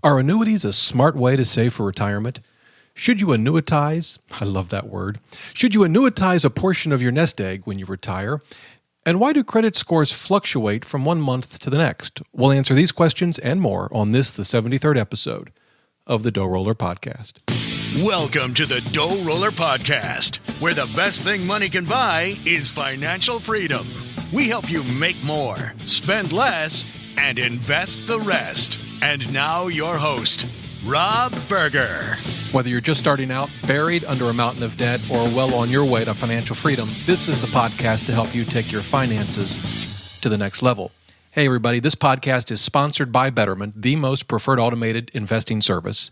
Are annuities a smart way to save for retirement? Should you annuitize? I love that word. Should you annuitize a portion of your nest egg when you retire? And why do credit scores fluctuate from one month to the next? We'll answer these questions and more on this, the 73rd episode of the DoughRoller podcast. Welcome to the DoughRoller podcast, where the best thing money can buy is financial freedom. We help you make more, spend less, and invest the rest. And now your host, Rob Berger. Whether you're just starting out, buried under a mountain of debt, or well on your way to financial freedom, this is the podcast to help you take your finances to the next level. Hey, everybody, this podcast is sponsored by Betterment, the most preferred automated investing service.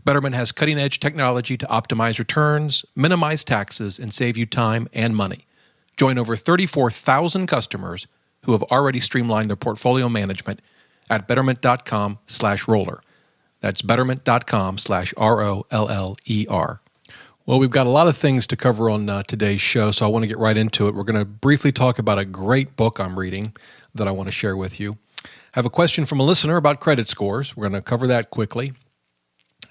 Betterment has cutting-edge technology to optimize returns, minimize taxes, and save you time and money. Join over 34,000 customers who have already streamlined their portfolio management at betterment.com/roller. That's betterment.com/ROLLER. Well, we've got a lot of things to cover on today's show, so I want to get right into it. We're going to briefly talk about a great book I'm reading that I want to share with you. I have a question from a listener about credit scores. We're going to cover that quickly.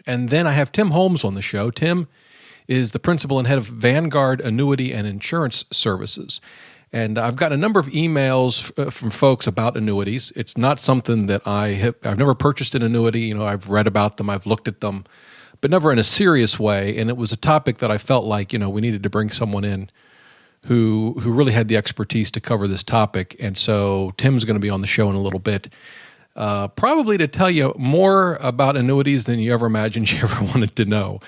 And then I have Tim Holmes on the show. Tim is the principal and head of Vanguard Annuity and Insurance Services. And I've gotten a number of emails from folks about annuities. It's not something that I've never purchased an annuity. You know, I've read about them, I've looked at them, but never in a serious way. And it was a topic that I felt like, we needed to bring someone in who really had the expertise to cover this topic. And so Tim's going to be on the show in a little bit, probably to tell you more about annuities than you ever imagined you ever wanted to know.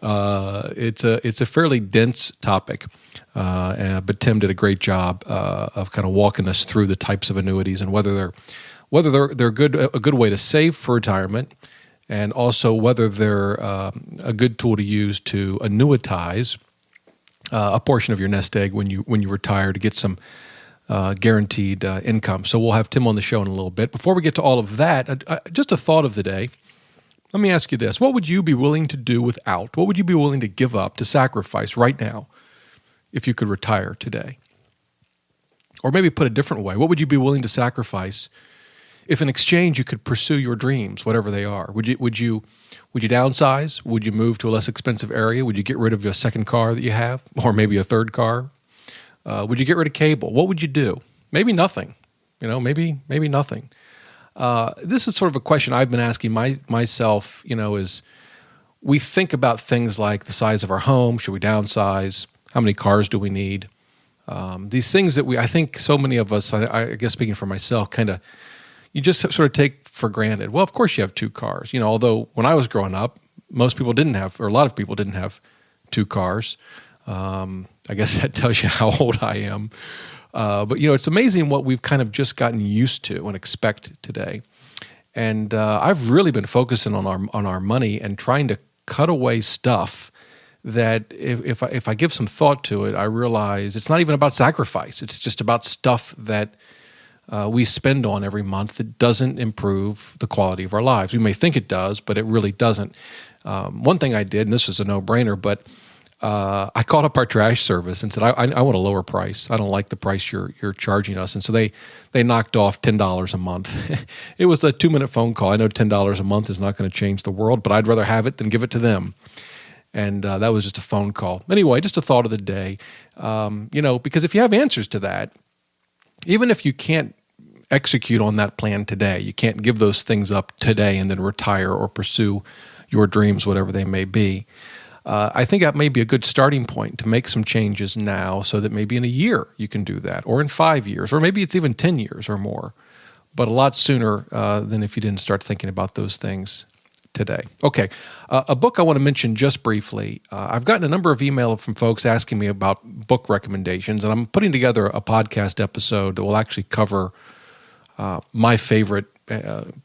It's a fairly dense topic. But Tim did a great job of kind of walking us through the types of annuities and whether they're a good way to save for retirement, and also whether they're a good tool to use to annuitize a portion of your nest egg when you retire to get some guaranteed income. So we'll have Tim on the show in a little bit. Before we get to all of that, just a thought of the day. Let me ask you this: what would you be willing to do without? What would you be willing to give up, to sacrifice right now, if you could retire today? Or maybe put a different way, what would you be willing to sacrifice if in exchange you could pursue your dreams, whatever they are? Would you downsize? Would you move to a less expensive area? Would you get rid of your second car that you have, or maybe a third car? Would you get rid of cable? What would you do? Maybe nothing. Maybe nothing. This is sort of a question I've been asking myself. Is we think about things like the size of our home. Should we downsize? How many cars do we need? These things that I think so many of us, I guess speaking for myself, you just sort of take for granted. Well, of course you have two cars. Although when I was growing up, most people didn't have, or a lot of people didn't have two cars. I guess that tells you how old I am. But it's amazing what we've kind of just gotten used to and expect today. And I've really been focusing on our money and trying to cut away stuff that if I give some thought to it, I realize it's not even about sacrifice. It's just about stuff that we spend on every month that doesn't improve the quality of our lives. We may think it does, but it really doesn't. One thing I did, and this was a no-brainer, but I called up our trash service and said, I want a lower price. I don't like the price you're charging us. And so they knocked off $10 a month. It was a 2-minute phone call. I know $10 a month is not going to change the world, but I'd rather have it than give it to them. And that was just a phone call. Anyway, just a thought of the day, because if you have answers to that, even if you can't execute on that plan today, you can't give those things up today and then retire or pursue your dreams, whatever they may be. I think that may be a good starting point to make some changes now so that maybe in a year you can do that, or in 5 years, or maybe it's even 10 years or more, but a lot sooner than if you didn't start thinking about those things today. Okay, a book I want to mention just briefly. I've gotten a number of emails from folks asking me about book recommendations, and I'm putting together a podcast episode that will actually cover my favorite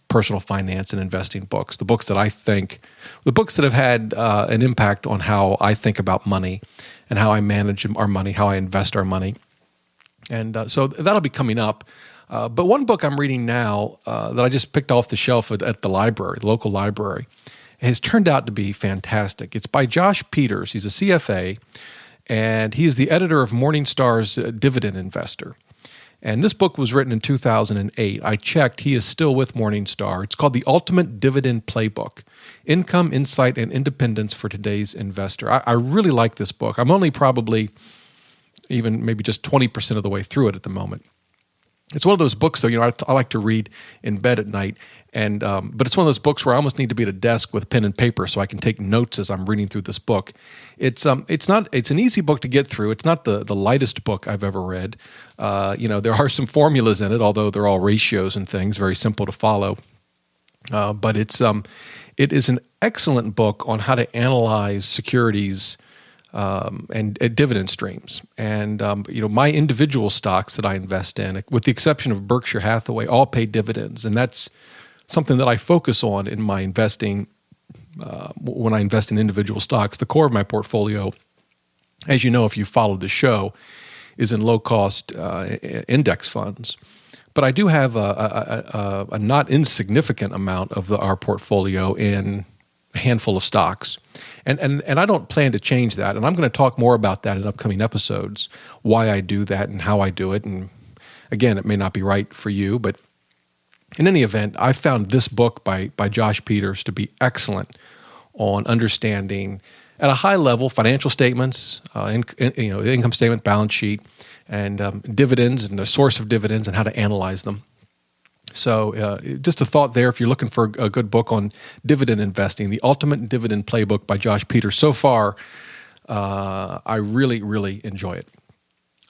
personal finance and investing books, the books that have had an impact on how I think about money and how I manage our money, how I invest our money. And so that'll be coming up. But one book I'm reading now that I just picked off the shelf at the library, the local library, has turned out to be fantastic. It's by Josh Peters. He's a CFA, and he's the editor of Morningstar's Dividend Investor. And this book was written in 2008. I checked. He is still with Morningstar. It's called The Ultimate Dividend Playbook: Income, Insight, and Independence for Today's Investor. I really like this book. I'm only probably even maybe just 20% of the way through it at the moment. It's one of those books, though, I like to read in bed at night, and but it's one of those books where I almost need to be at a desk with pen and paper so I can take notes as I'm reading through this book. It's an easy book to get through. It's not the lightest book I've ever read. There are some formulas in it, although they're all ratios and things, very simple to follow. But it is an excellent book on how to analyze securities and dividend streams. And, my individual stocks that I invest in, with the exception of Berkshire Hathaway, all pay dividends. And that's something that I focus on in my investing when I invest in individual stocks. The core of my portfolio, as you know, if you followed the show, is in low-cost index funds. But I do have a not insignificant amount of our portfolio in a handful of stocks. And I don't plan to change that. And I'm going to talk more about that in upcoming episodes, why I do that and how I do it. And again, it may not be right for you, but in any event, I found this book by Josh Peters to be excellent on understanding at a high level financial statements, the income statement, balance sheet, and dividends and the source of dividends and how to analyze them. So just a thought there, if you're looking for a good book on dividend investing, The Ultimate Dividend Playbook by Josh Peters. So far, I really, really enjoy it.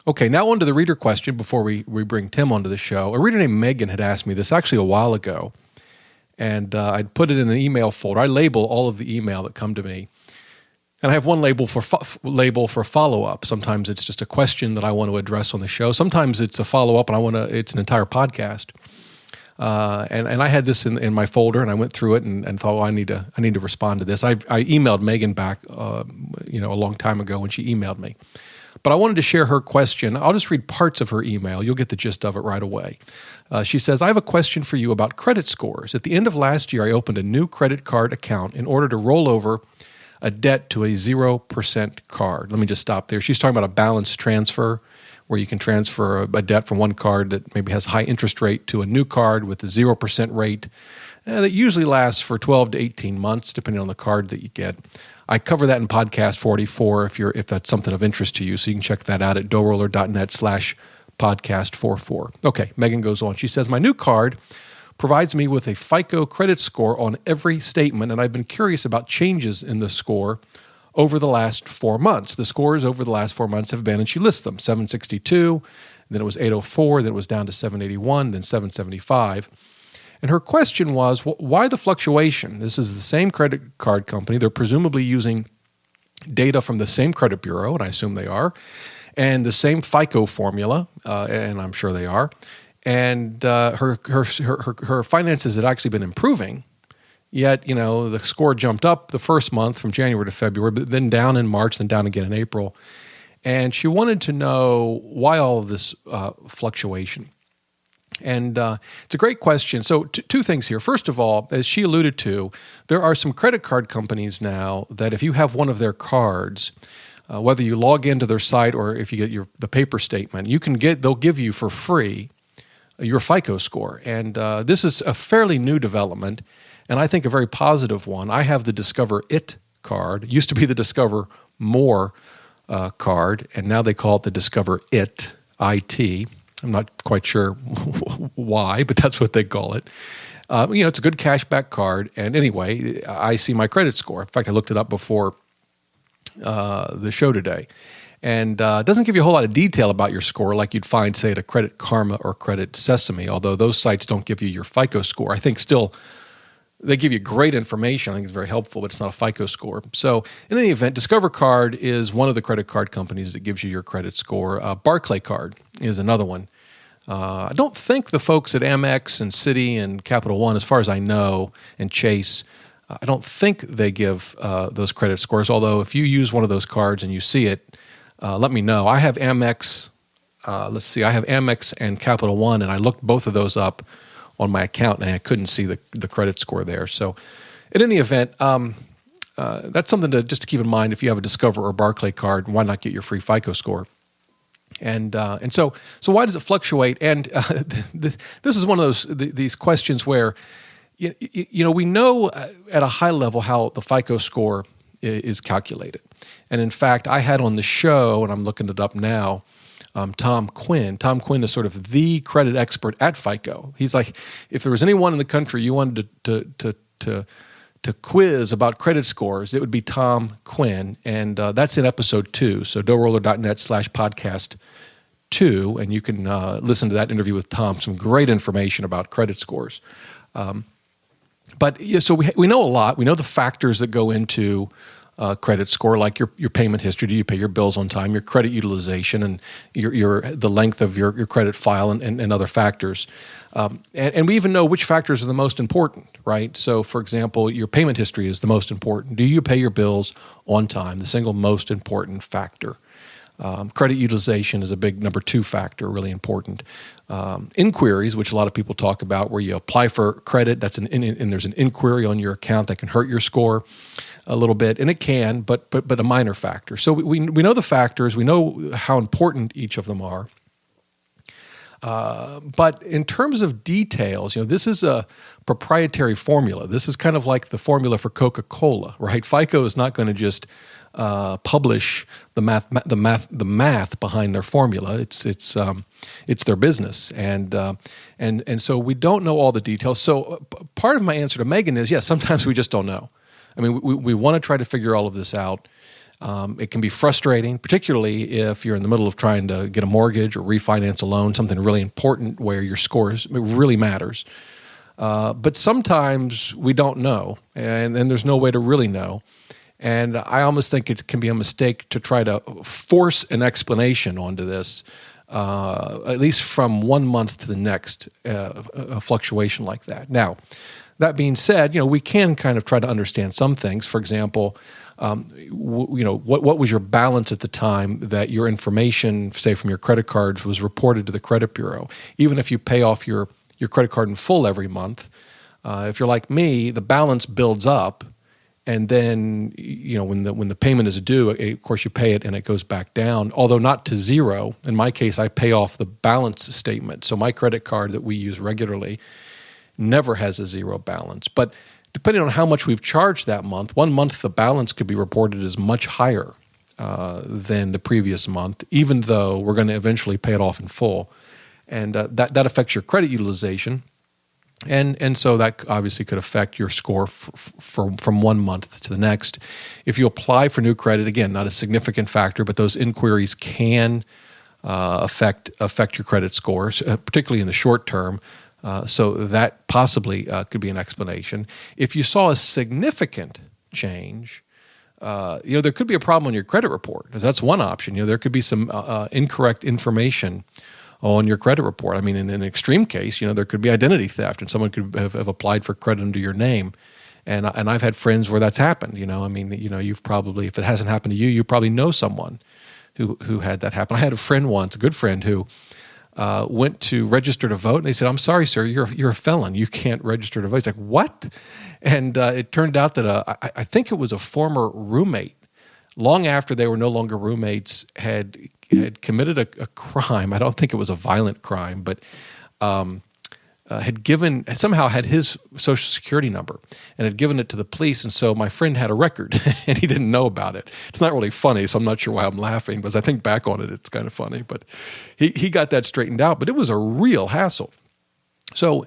Okay, now on to the reader question before we bring Tim onto the show. A reader named Megan had asked me this actually a while ago, and I'd put it in an email folder. I label all of the email that come to me. And I have one label for follow-up. Sometimes it's just a question that I want to address on the show. Sometimes it's a follow-up and it's an entire podcast. And I had this in my folder, and I went through it and thought, I need to respond to this. I emailed Megan back, a long time ago when she emailed me. But I wanted to share her question. I'll just read parts of her email. You'll get the gist of it right away. She says, I have a question for you about credit scores. At the end of last year, I opened a new credit card account in order to roll over a debt to a 0% card. Let me just stop there. She's talking about a balance transfer where you can transfer a debt from one card that maybe has a high interest rate to a new card with a 0% rate that usually lasts for 12 to 18 months, depending on the card that you get. I cover that in podcast 44 if that's something of interest to you. So you can check that out at DoughRoller.net/podcast44. Okay, Megan goes on. She says, my new card provides me with a FICO credit score on every statement, and I've been curious about changes in the score over the last 4 months. The scores over the last 4 months have been, and she lists them, 762, then it was 804, then it was down to 781, then 775. And her question was, why the fluctuation? This is the same credit card company. They're presumably using data from the same credit bureau, and I assume they are, and the same FICO formula, and I'm sure they are. And her finances had actually been improving, yet the score jumped up the first month from January to February, but then down in March, then down again in April. And she wanted to know why all of this fluctuation. And it's a great question. So two things here. First of all, as she alluded to, there are some credit card companies now that if you have one of their cards, whether you log into their site or if you get the paper statement, they'll give you for free your FICO score. And this is a fairly new development, and I think a very positive one. I have the Discover It card. It used to be the Discover More card, and now they call it the Discover It, IT. I'm not quite sure why, but that's what they call it. It's a good cashback card. And anyway, I see my credit score. In fact, I looked it up before the show today. And it doesn't give you a whole lot of detail about your score like you'd find, say, at a Credit Karma or Credit Sesame, although those sites don't give you your FICO score. I think still they give you great information. I think it's very helpful, but it's not a FICO score. So in any event, Discover Card is one of the credit card companies that gives you your credit score. Barclay Card is another one. I don't think the folks at Amex and Citi and Capital One, as far as I know, and Chase, I don't think they give those credit scores, although if you use one of those cards and you see it, let me know. I have Amex. I have Amex and Capital One, and I looked both of those up on my account, and I couldn't see the credit score there. So, in any event, that's something just to keep in mind if you have a Discover or Barclay card. Why not get your free FICO score? And so why does it fluctuate? And this is one of these questions where we know at a high level how the FICO score is calculated. And in fact, I had on the show, and I'm looking it up now, Tom Quinn. Tom Quinn is sort of the credit expert at FICO. He's like, if there was anyone in the country you wanted to quiz about credit scores, it would be Tom Quinn. And that's in episode 2. So DoughRoller.net/podcast 2. And you can listen to that interview with Tom. Some great information about credit scores. So we know a lot. We know the factors that go into credit score, like your payment history. Do you pay your bills on time? Your credit utilization, and the length of your credit file, and other factors. And we even know which factors are the most important, right? So, for example, your payment history is the most important. Do you pay your bills on time? The single most important factor. Credit utilization is a big number 2 factor, really important. Inquiries, which a lot of people talk about, where you apply for credit, and there's an inquiry on your account that can hurt your score a little bit, and it can, but a minor factor. So we know the factors, we know how important each of them are. But in terms of details, this is a proprietary formula. This is kind of like the formula for Coca-Cola, right? FICO is not going to just publish the math behind their formula. It's their business, and so we don't know all the details. So part of my answer to Megan is, yes, sometimes we just don't know. I mean, we want to try to figure all of this out. It can be frustrating, particularly if you're in the middle of trying to get a mortgage or refinance a loan, something really important where your score really matters. But sometimes we don't know, and there's no way to really know. And I almost think it can be a mistake to try to force an explanation onto this, at least from one month to the next, a fluctuation like that. Now, that being said, we can kind of try to understand some things. For example, what was your balance at the time that your information, say from your credit cards, was reported to the credit bureau? Even if you pay off your credit card in full every month, if you're like me, the balance builds up. And then, when the payment is due, of course, you pay it and it goes back down, although not to zero. In my case, I pay off the balance statement. So my credit card that we use regularly never has a zero balance. But depending on how much we've charged that month, one month the balance could be reported as much higher than the previous month, even though we're going to eventually pay it off in full. And that affects your credit utilization. And so that obviously could affect your score from one month to the next. If you apply for new credit, again, not a significant factor, but those inquiries can affect your credit scores, particularly in the short term. So that possibly could be an explanation. If you saw a significant change, there could be a problem on your credit report, because that's one option. There could be some incorrect information on your credit report. I mean, in an extreme case, there could be identity theft, and someone could have applied for credit under your name. And I've had friends where that's happened. You've probably, if it hasn't happened to you, you probably know someone who had that happen. I had a friend once, a good friend, who went to register to vote, and they said, "I'm sorry, sir, you're a felon. You can't register to vote." He's like, "What?" And it turned out that I think it was a former roommate, long after they were no longer roommates, had committed a crime. I don't think it was a violent crime, but somehow had his Social Security number and had given it to the police. And so my friend had a record and he didn't know about it. It's not really funny, so I'm not sure why I'm laughing, but as I think back on it, it's kind of funny. But he got that straightened out, but it was a real hassle. So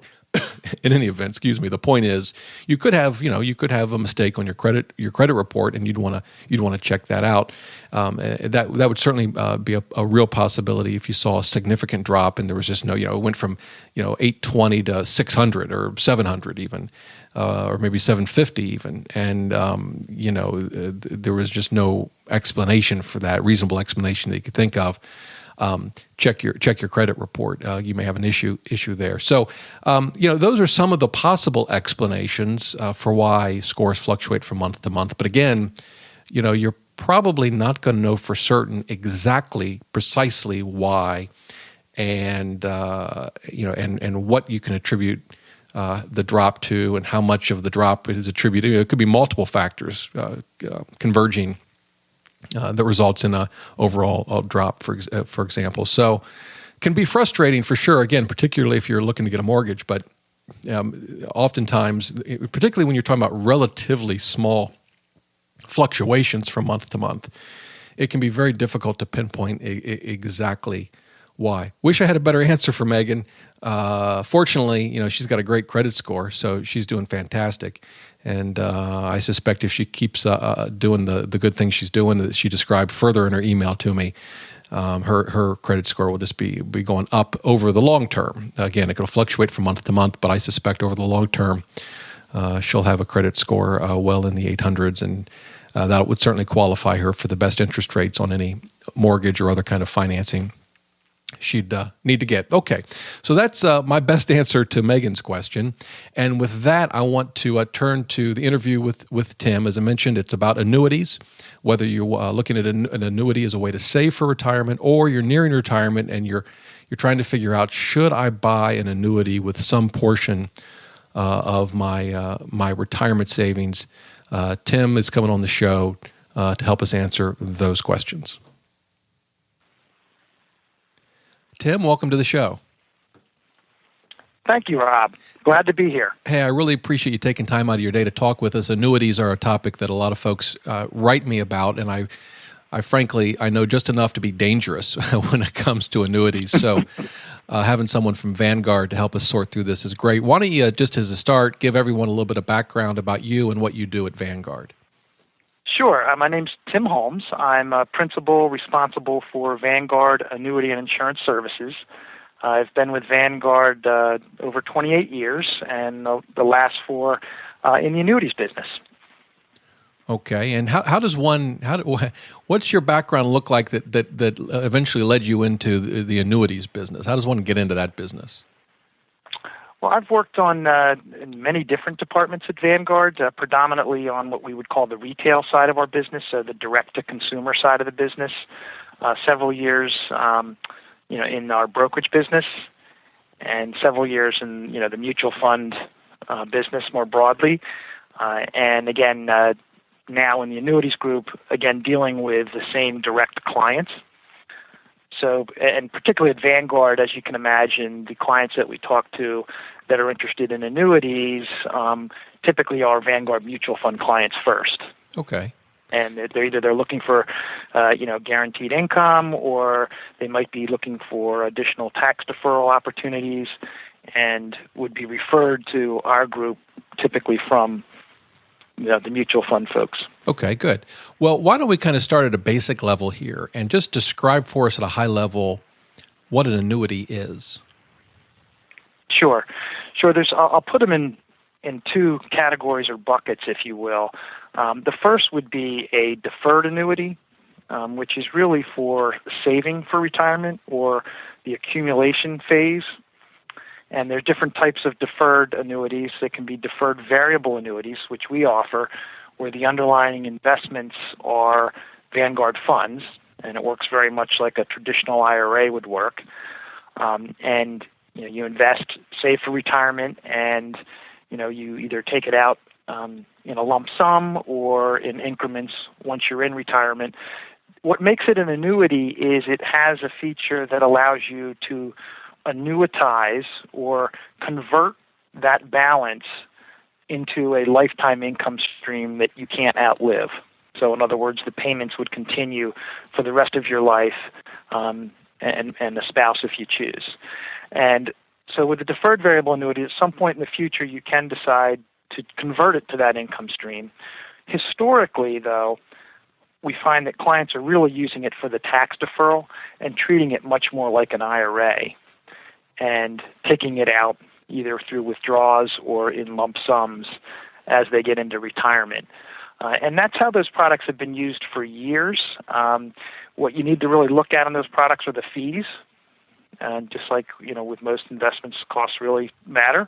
in any event, the point is, you could have a mistake on your credit report, and you'd want to check that out. That would certainly be a real possibility if you saw a significant drop and there was just it went from 820 to 600 or 700 even, or maybe 750 even, and there was just no explanation for that, reasonable explanation that you could think of. Check your credit report. You may have an issue there. So, those are some of the possible explanations for why scores fluctuate from month to month. But again, you're probably not going to know for certain precisely why, and what you can attribute the drop to, and how much of the drop is attributed. It could be multiple factors converging that results in a overall drop, for example. So can be frustrating for sure, again, particularly if you're looking to get a mortgage, but oftentimes, particularly when you're talking about relatively small fluctuations from month to month, it can be very difficult to pinpoint exactly why. Wish I had a better answer for Megan. Fortunately, she's got a great credit score, so she's doing fantastic. And I suspect if she keeps doing the good things she's doing that she described further in her email to me, her credit score will just be going up over the long term. Again, it can fluctuate from month to month, but I suspect over the long term, she'll have a credit score well in the 800s, and that would certainly qualify her for the best interest rates on any mortgage or other kind of financing she'd need to get. Okay, so that's my best answer to Megan's question. And with that, I want to turn to the interview with Tim. As I mentioned, it's about annuities, whether you're looking at an annuity as a way to save for retirement, or you're nearing retirement and you're trying to figure out, should I buy an annuity with some portion of my retirement savings? Tim is coming on the show to help us answer those questions. Tim, welcome to the show. Thank you, Rob. Glad to be here. Hey, I really appreciate you taking time out of your day to talk with us. Annuities are a topic that a lot of folks write me about, and I frankly know just enough to be dangerous when it comes to annuities. So having someone from Vanguard to help us sort through this is great. Why don't you, just as a start, give everyone a little bit of background about you and what you do at Vanguard? Sure. My name's Tim Holmes. I'm a principal responsible for Vanguard Annuity and Insurance Services. I've been with Vanguard over 28 years, and the last 4 in the annuities business. Okay, and what's your background look like that eventually led you into the annuities business? How does one get into that business? Well, I've worked on in many different departments at Vanguard, predominantly on what we would call the retail side of our business, so the direct-to-consumer side of the business. Several years, in our brokerage business, and several years in the mutual fund business more broadly, and again now in the annuities group, again dealing with the same direct clients. So, and particularly at Vanguard, as you can imagine, the clients that we talk to that are interested in annuities typically are Vanguard mutual fund clients first. Okay. And they're looking for, guaranteed income, or they might be looking for additional tax deferral opportunities, and would be referred to our group typically from the mutual fund folks. Okay, good. Well, why don't we kind of start at a basic level here and just describe for us at a high level what an annuity is? Sure. I'll put them in 2 categories or buckets, if you will. The first would be a deferred annuity, which is really for saving for retirement or the accumulation phase. And there are different types of deferred annuities. They can be deferred variable annuities, which we offer, where the underlying investments are Vanguard funds, and it works very much like a traditional IRA would work. And you invest, save for retirement, and you either take it out in a lump sum or in increments once you're in retirement. What makes it an annuity is it has a feature that allows you to annuitize or convert that balance into a lifetime income stream that you can't outlive. So in other words, the payments would continue for the rest of your life, and a spouse if you choose. And so with the deferred variable annuity, at some point in the future, you can decide to convert it to that income stream. Historically, though, we find that clients are really using it for the tax deferral and treating it much more like an IRA, and taking it out either through withdrawals or in lump sums as they get into retirement. And that's how those products have been used for years. What you need to really look at on those products are the fees. Just like, with most investments, costs really matter.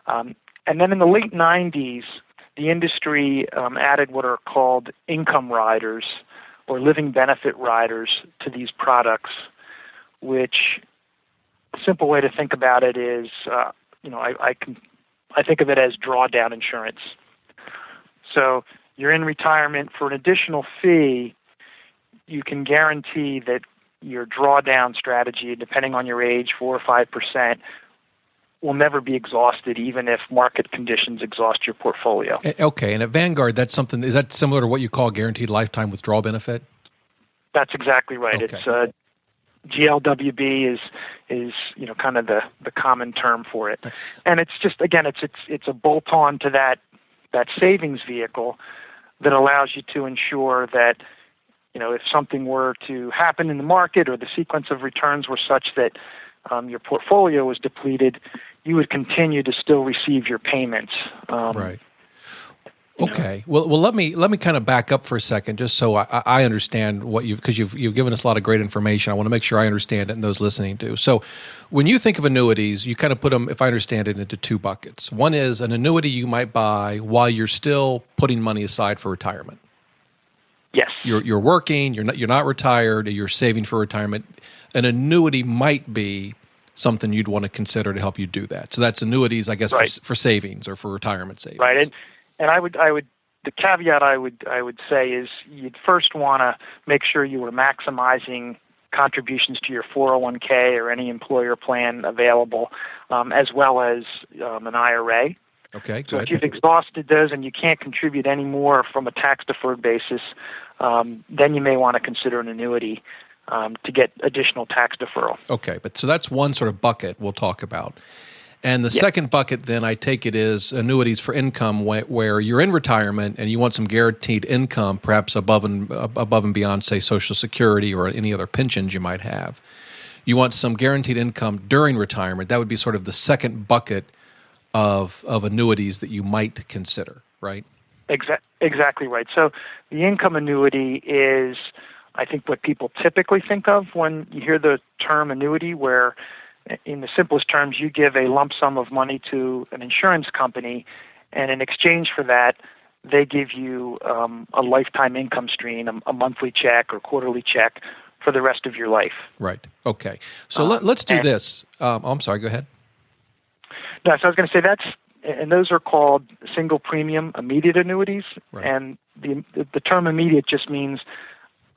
And then in the late 90s, the industry added what are called income riders or living benefit riders to these products, which a simple way to think about it is, I think of it as drawdown insurance. So you're in retirement for an additional fee. you can guarantee that your drawdown strategy, depending on your age, 4 or 5%, will never be exhausted, even if market conditions exhaust your portfolio. Okay, and at Vanguard, is that similar to what you call guaranteed lifetime withdrawal benefit? That's exactly right. Okay. It's GLWB is kind of the common term for it, and it's just, again, it's a bolt-on to that savings vehicle that allows you to ensure that, if something were to happen in the market or the sequence of returns were such that your portfolio was depleted, you would continue to still receive your payments. Right. Okay. Well, let me kind of back up for a second, just so I understand because you've given us a lot of great information. I want to make sure I understand it and those listening do. So, when you think of annuities, you kind of put them, if I understand it, into two buckets. One is an annuity you might buy while you're still putting money aside for retirement. Yes. You're working. You're not retired. You're saving for retirement. An annuity might be something you'd want to consider to help you do that. So that's annuities, I guess, right, for savings or for retirement savings. Right. And I would the caveat I would say is you'd first want to make sure you were maximizing contributions to your 401k or any employer plan available, as well as an IRA. Okay, good. So if you've exhausted those and you can't contribute any more from a tax-deferred basis, then you may want to consider an annuity to get additional tax deferral. Okay, so that's one sort of bucket we'll talk about. And the second bucket, then, I take it, is annuities for income, where you're in retirement and you want some guaranteed income, perhaps above and beyond, say, Social Security or any other pensions you might have. You want some guaranteed income during retirement. That would be sort of the second bucket of annuities that you might consider, right? Exactly right. So the income annuity is, I think, what people typically think of when you hear the term annuity, where in the simplest terms, you give a lump sum of money to an insurance company, and in exchange for that, they give you a lifetime income stream, a monthly check or quarterly check for the rest of your life. Right. Okay. So let's do this. I'm sorry. Go ahead. No, so I was going to say those are called single premium immediate annuities, right. And the term immediate just means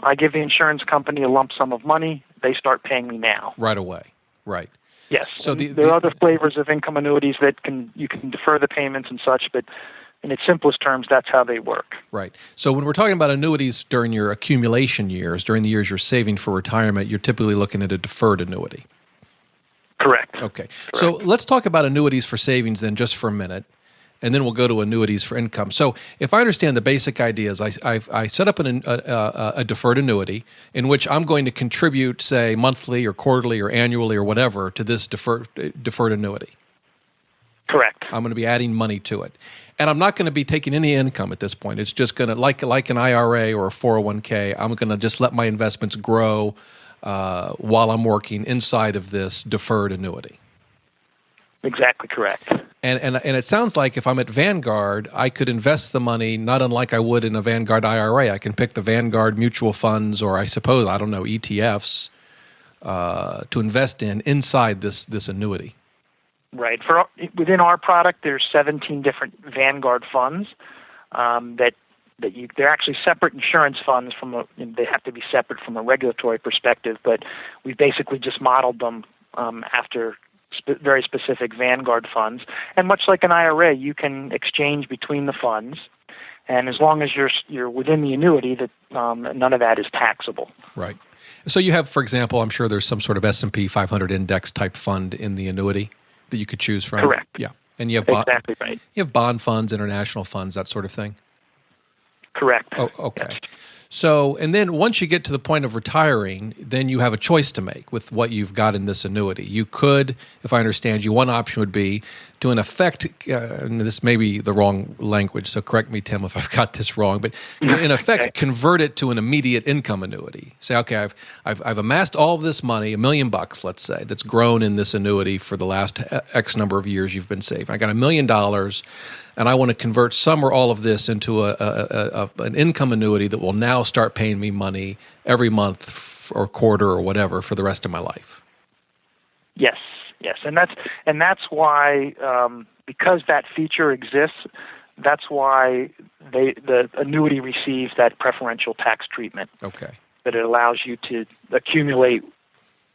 I give the insurance company a lump sum of money, they start paying me now. Right away. Right. Yes. So there are other flavors of income annuities that you can defer the payments and such, but in its simplest terms, that's how they work. Right. So when we're talking about annuities during your accumulation years, during the years you're saving for retirement, you're typically looking at a deferred annuity. Correct. Okay. Correct. So let's talk about annuities for savings then just for a minute, and then we'll go to annuities for income. So if I understand the basic ideas, I set up a deferred annuity in which I'm going to contribute, say, monthly or quarterly or annually or whatever to this deferred annuity. Correct. I'm going to be adding money to it. And I'm not going to be taking any income at this point. It's just going to, like an IRA or a 401k, I'm going to just let my investments grow while I'm working inside of this deferred annuity. Exactly correct. And it sounds like if I'm at Vanguard, I could invest the money not unlike I would in a Vanguard IRA. I can pick the Vanguard mutual funds or ETFs to invest inside this annuity. Right. Within our product, there's 17 different Vanguard funds they're actually separate insurance funds they have to be separate from a regulatory perspective, but we basically just modeled them after very specific Vanguard funds. And much like an IRA, you can exchange between the funds, and as long as you're within the annuity, that none of that is taxable. Right. So you have, for example, I'm sure there's some sort of S&P 500 index type fund in the annuity that you could choose from. Correct. Yeah. And you have exactly right. You have bond funds, international funds, that sort of thing. Correct. Oh, okay. Yes. So, and then once you get to the point of retiring, then you have a choice to make with what you've got in this annuity. You could, if I understand you, one option would be to, in effect, and this may be the wrong language, so correct me, Tim, if I've got this wrong, but in effect, convert it to an immediate income annuity. Say, okay, I've amassed all of this money, $1 million, let's say, that's grown in this annuity for the last X number of years you've been saving. I got $1 million, and I want to convert some or all of this into an income annuity that will now start paying me money every month or quarter or whatever for the rest of my life. Yes, and that's why because that feature exists, that's why the annuity receives that preferential tax treatment. Okay. that it allows you to accumulate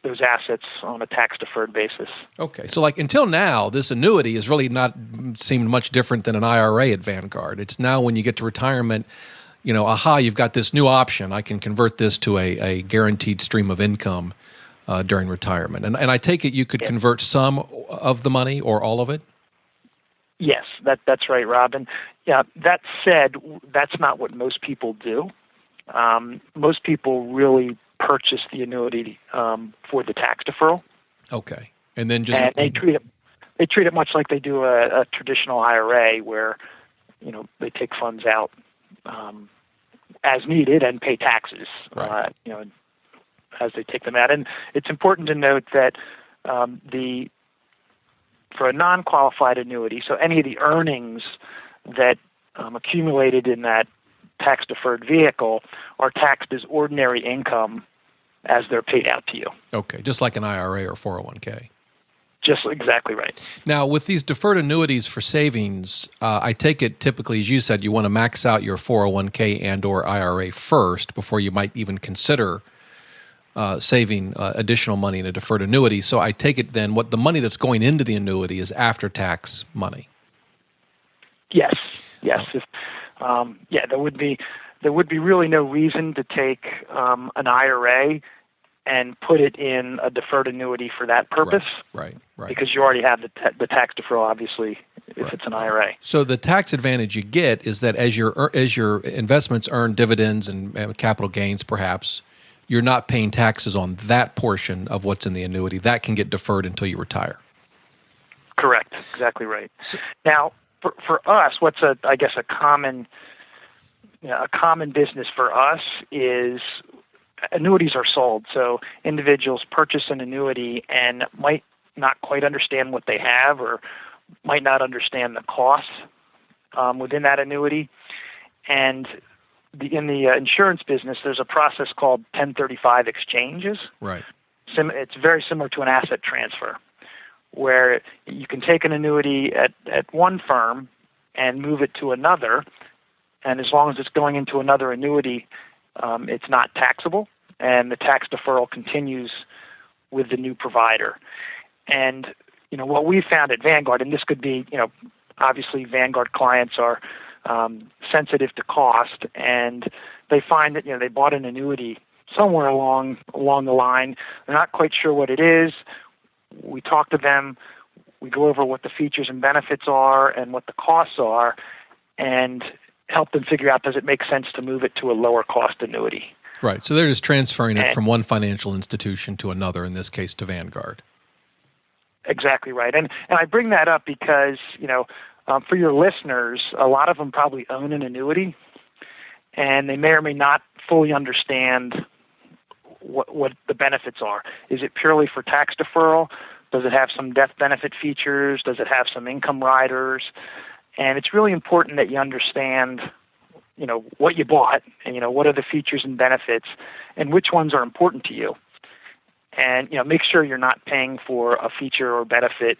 those assets on a tax-deferred basis. Okay, so like until now, this annuity is really not seemed much different than an IRA at Vanguard. It's now when you get to retirement, you've got this new option. I can convert this to a guaranteed stream of income during retirement. And I take it you could convert some of the money or all of it? Yes, that's right, Robin. Yeah, that said, that's not what most people do. Most people really purchase the annuity for the tax deferral. Okay, and then they treat it much like they do a traditional IRA, where they take funds out as needed and pay taxes. Right. As they take them out. And it's important to note that for a non-qualified annuity, so any of the earnings that accumulated in that tax-deferred vehicle are taxed as ordinary income as they're paid out to you. Okay, just like an IRA or 401k. Just exactly right. Now, with these deferred annuities for savings, I take it typically, as you said, you want to max out your 401k and or IRA first before you might even consider saving additional money in a deferred annuity. So I take it then what the money that's going into the annuity is after-tax money. Yes. There would be really no reason to take an IRA and put it in a deferred annuity for that purpose. Right. Because you already have the tax deferral, obviously, if it's an IRA. So the tax advantage you get is that as your investments earn dividends and capital gains, perhaps, you're not paying taxes on that portion of what's in the annuity. That can get deferred until you retire. Correct. Exactly right. Now, for us, what's a common business for us is annuities are sold. So individuals purchase an annuity and might not quite understand what they have, or might not understand the costs within that annuity. And in the insurance business, there's a process called 1035 exchanges. Right. It's very similar to an asset transfer, where you can take an annuity at one firm and move it to another, and as long as it's going into another annuity, it's not taxable, and the tax deferral continues with the new provider. And what we found at Vanguard, and this could be, obviously Vanguard clients are sensitive to cost, and they find that they bought an annuity somewhere along the line. They're not quite sure what it is. We talk to them. We go over what the features and benefits are and what the costs are, and help them figure out, does it make sense to move it to a lower cost annuity? Right. So they're just transferring it from one financial institution to another, in this case to Vanguard. Exactly right. And I bring that up because, for your listeners, a lot of them probably own an annuity, and they may or may not fully understand what the benefits are. Is it purely for tax deferral? Does it have some death benefit features? Does it have some income riders? And it's really important that you understand, what you bought, and, what are the features and benefits, and which ones are important to you. And, make sure you're not paying for a feature or benefit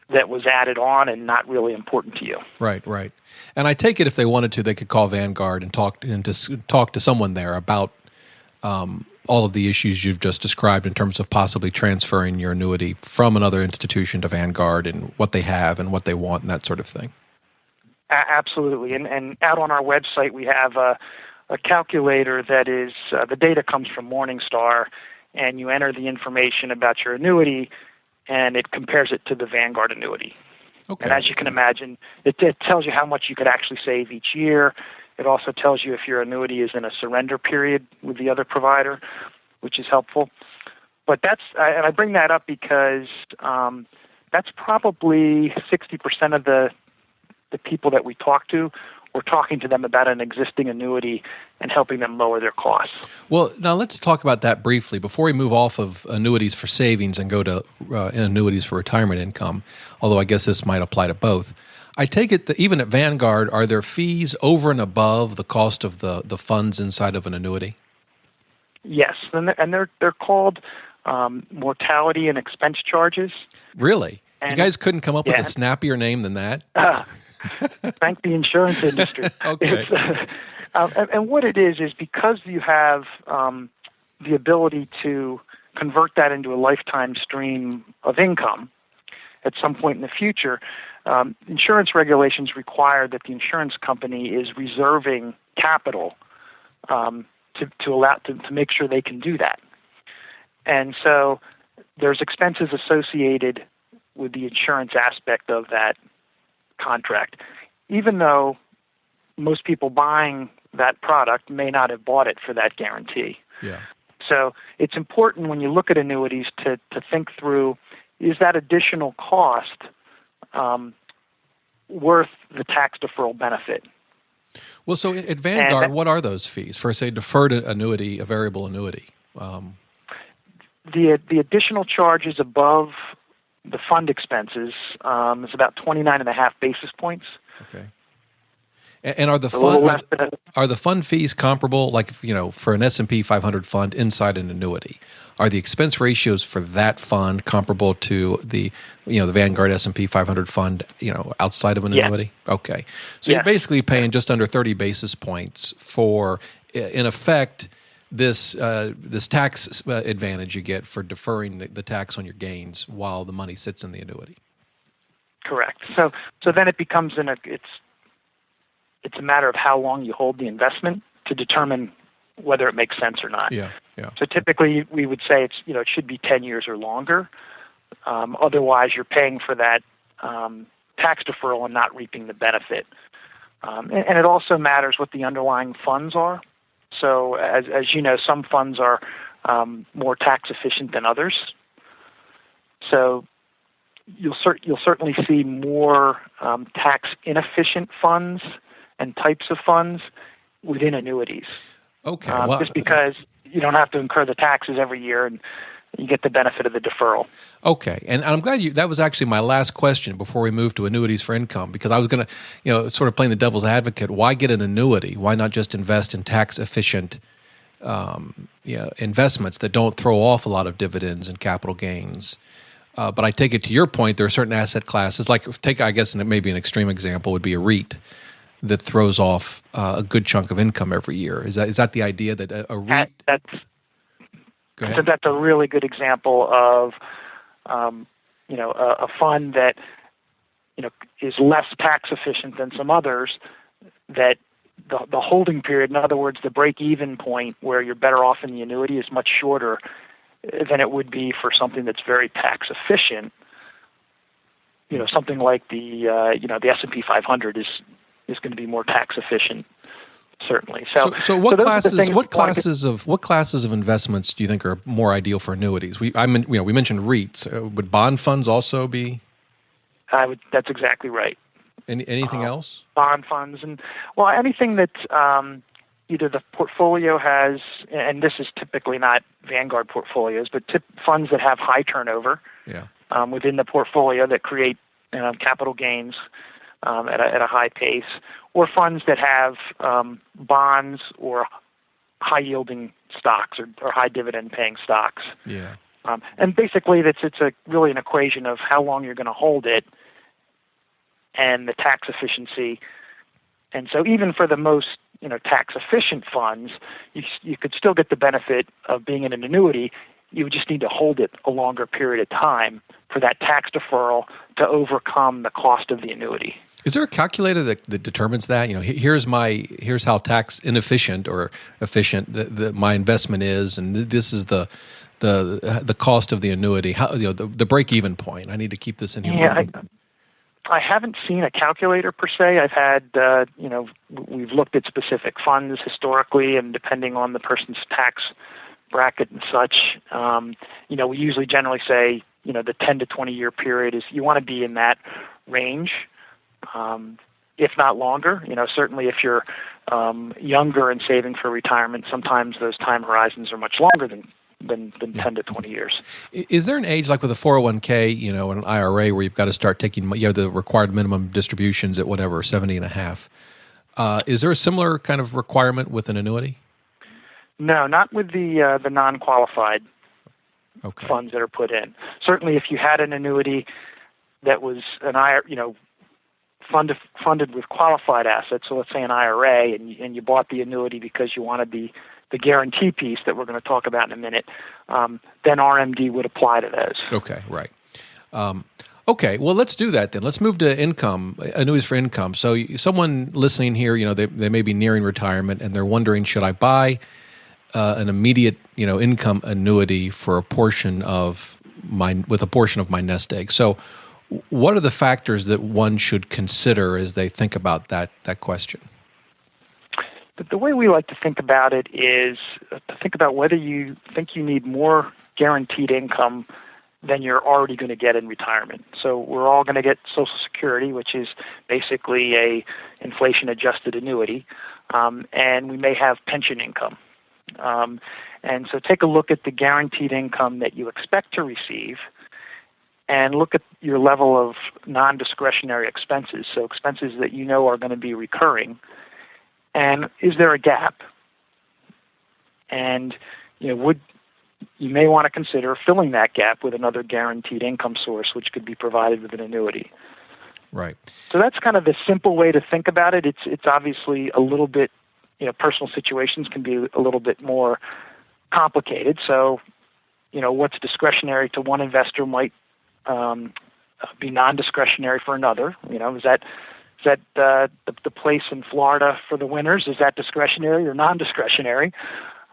that was added on and not really important to you. Right. And I take it if they wanted to, they could call Vanguard and talk to someone there about all of the issues you've just described in terms of possibly transferring your annuity from another institution to Vanguard, and what they have and what they want and that sort of thing. Absolutely. And out on our website, we have a calculator that is, the data comes from Morningstar, and you enter the information about your annuity, and it compares it to the Vanguard annuity. Okay. And as you can imagine, it tells you how much you could actually save each year. It also tells you if your annuity is in a surrender period with the other provider, which is helpful. But I bring that up because that's probably 60% of the people that we talk to. We're talking to them about an existing annuity and helping them lower their costs. Well, now let's talk about that briefly before we move off of annuities for savings and go to annuities for retirement income, although I guess this might apply to both. I take it that even at Vanguard, are there fees over and above the cost of the funds inside of an annuity? Yes, and they're called mortality and expense charges. Really? And you guys couldn't come up with a snappier name than that? Thank the insurance industry. Okay. And what it is because you have the ability to convert that into a lifetime stream of income at some point in the future, insurance regulations require that the insurance company is reserving capital to make sure they can do that. And so there's expenses associated with the insurance aspect of that contract, even though most people buying that product may not have bought it for that guarantee. Yeah. So it's important when you look at annuities to think through, is that additional cost worth the tax deferral benefit? Well, so at Vanguard, what are those fees for, say, deferred annuity, a variable annuity? The additional charges above the fund expenses is about 29.5 basis points. Okay. And are the fund fees comparable, like for an S&P 500 fund inside an annuity? Are the expense ratios for that fund comparable to the the Vanguard S&P 500 fund outside of an annuity? Okay, so you're basically paying just under 30 basis points for, in effect, this tax advantage you get for deferring the tax on your gains while the money sits in the annuity. Correct. So then it becomes it's a matter of how long you hold the investment to determine whether it makes sense or not. Yeah. So typically we would say it should be 10 years or longer. Otherwise, you're paying for that tax deferral and not reaping the benefit. And it also matters what the underlying funds are. So as you know, some funds are more tax efficient than others. So you'll certainly see more tax inefficient funds and types of funds within annuities. Okay. Just because you don't have to incur the taxes every year and you get the benefit of the deferral. Okay. And I'm glad that was actually my last question before we move to annuities for income, because I was going to, sort of playing the devil's advocate, why get an annuity? Why not just invest in tax efficient investments that don't throw off a lot of dividends and capital gains? But I take it to your point, there are certain asset classes, I guess maybe an extreme example would be a REIT, that throws off a good chunk of income every year. Is that the idea that a REIT? Go ahead. So that's a really good example of a fund that is less tax efficient than some others. That the holding period, in other words, the break-even point where you're better off in the annuity, is much shorter than it would be for something that's very tax efficient. Something like the S&P 500 is going to be more tax efficient, certainly. So what classes of investments do you think are more ideal for annuities? We mentioned REITs. Would bond funds also be? That's exactly right. Anything else? Bond funds anything that either the portfolio has, and this is typically not Vanguard portfolios, but funds that have high turnover within the portfolio that create capital gains at a high pace, or funds that have bonds or high-yielding stocks or high dividend-paying stocks. Yeah. And basically, it's really an equation of how long you're going to hold it and the tax efficiency. And so even for the most tax-efficient funds, you could still get the benefit of being in an annuity. You would just need to hold it a longer period of time for that tax deferral to overcome the cost of the annuity. Is there a calculator that determines that? Here's how tax inefficient or efficient my investment is, and this is the cost of the annuity. How the break even point? I need to keep this in here. Yeah, I haven't seen a calculator per se. I've had we've looked at specific funds historically, and depending on the person's tax bracket and such, we usually generally say the 10 to 20 year period is you want to be in that range. If not longer, certainly if you're younger and saving for retirement, sometimes those time horizons are much longer than 10 to 20 years. Is there an age like with a 401k, and an IRA where you've got to start taking the required minimum distributions at whatever, 70 and a half? Is there a similar kind of requirement with an annuity? No, not with the non-qualified funds that are put in. Certainly if you had an annuity that was an IRA, funded with qualified assets, so let's say an IRA, and you bought the annuity because you wanted the guarantee piece that we're going to talk about in a minute, then RMD would apply to those. Okay, right. Okay, well, let's do that then. Let's move to income, annuities for income. So someone listening here, they may be nearing retirement, and they're wondering, should I buy an immediate, income annuity for a portion of my nest egg? So what are the factors that one should consider as they think about that question? But the way we like to think about it is to think about whether you think you need more guaranteed income than you're already going to get in retirement. So we're all going to get Social Security, which is basically a inflation-adjusted annuity, and we may have pension income. And so take a look at the guaranteed income that you expect to receive and look at your level of non-discretionary expenses, so expenses that you know are going to be recurring. And is there a gap? And you may want to consider filling that gap with another guaranteed income source, which could be provided with an annuity. Right. So that's kind of the simple way to think about it. It's obviously a little bit, personal situations can be a little bit more complicated. So, what's discretionary to one investor might be non-discretionary for another. Is that the place in Florida for the winters? Is that discretionary or non-discretionary?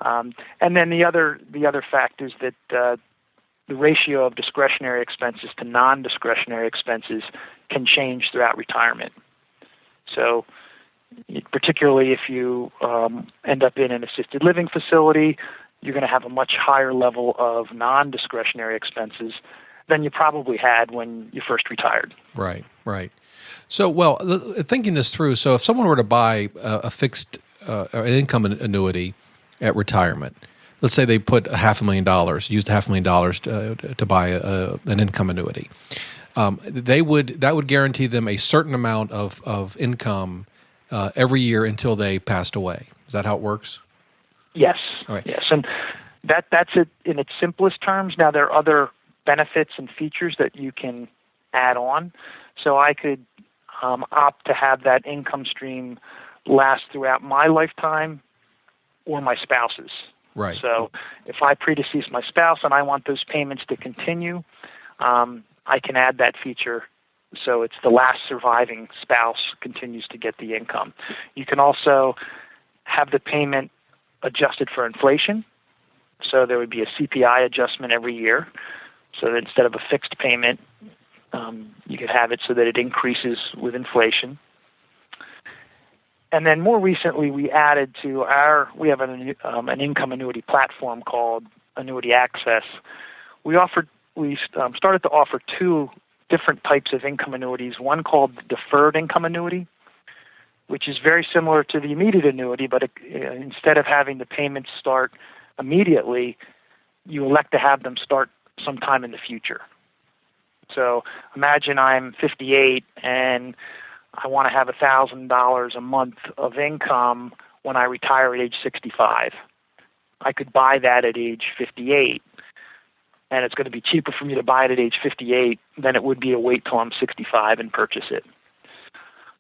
And then the other fact is that the ratio of discretionary expenses to non-discretionary expenses can change throughout retirement. So particularly if you end up in an assisted living facility, you're going to have a much higher level of non-discretionary expenses than you probably had when you first retired. Right. So, thinking this through, so if someone were to buy a fixed an income annuity at retirement, let's say they put $500,000, used $500,000 to buy an income annuity, that would guarantee them a certain amount of income every year until they passed away. Is that how it works? Yes. All right. Yes, and that's it in its simplest terms. Now there are other benefits and features that you can add on. So I could opt to have that income stream last throughout my lifetime or my spouse's. Right. So if I predecease my spouse and I want those payments to continue, I can add that feature so it's the last surviving spouse continues to get the income. You can also have the payment adjusted for inflation. So there would be a CPI adjustment every year. So that instead of a fixed payment, you could have it so that it increases with inflation. And then more recently, we have an income annuity platform called Annuity Access. We started to offer two different types of income annuities. One called the deferred income annuity, which is very similar to the immediate annuity, but instead of having the payments start immediately, you elect to have them start sometime in the future. So imagine I'm 58 and I want to have $1,000 a month of income when I retire at age 65. I could buy that at age 58, and it's going to be cheaper for me to buy it at age 58 than it would be to wait till I'm 65 and purchase it.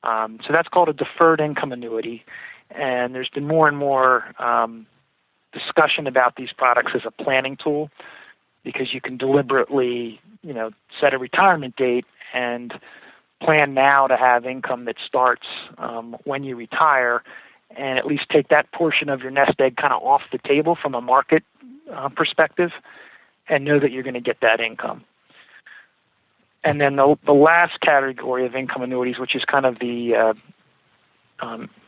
So that's called a deferred income annuity, and there's been more and more discussion about these products as a planning tool because you can deliberately, set a retirement date and plan now to have income that starts when you retire, and at least take that portion of your nest egg kind of off the table from a market perspective, and know that you're going to get that income. And then the last category of income annuities, which is kind of the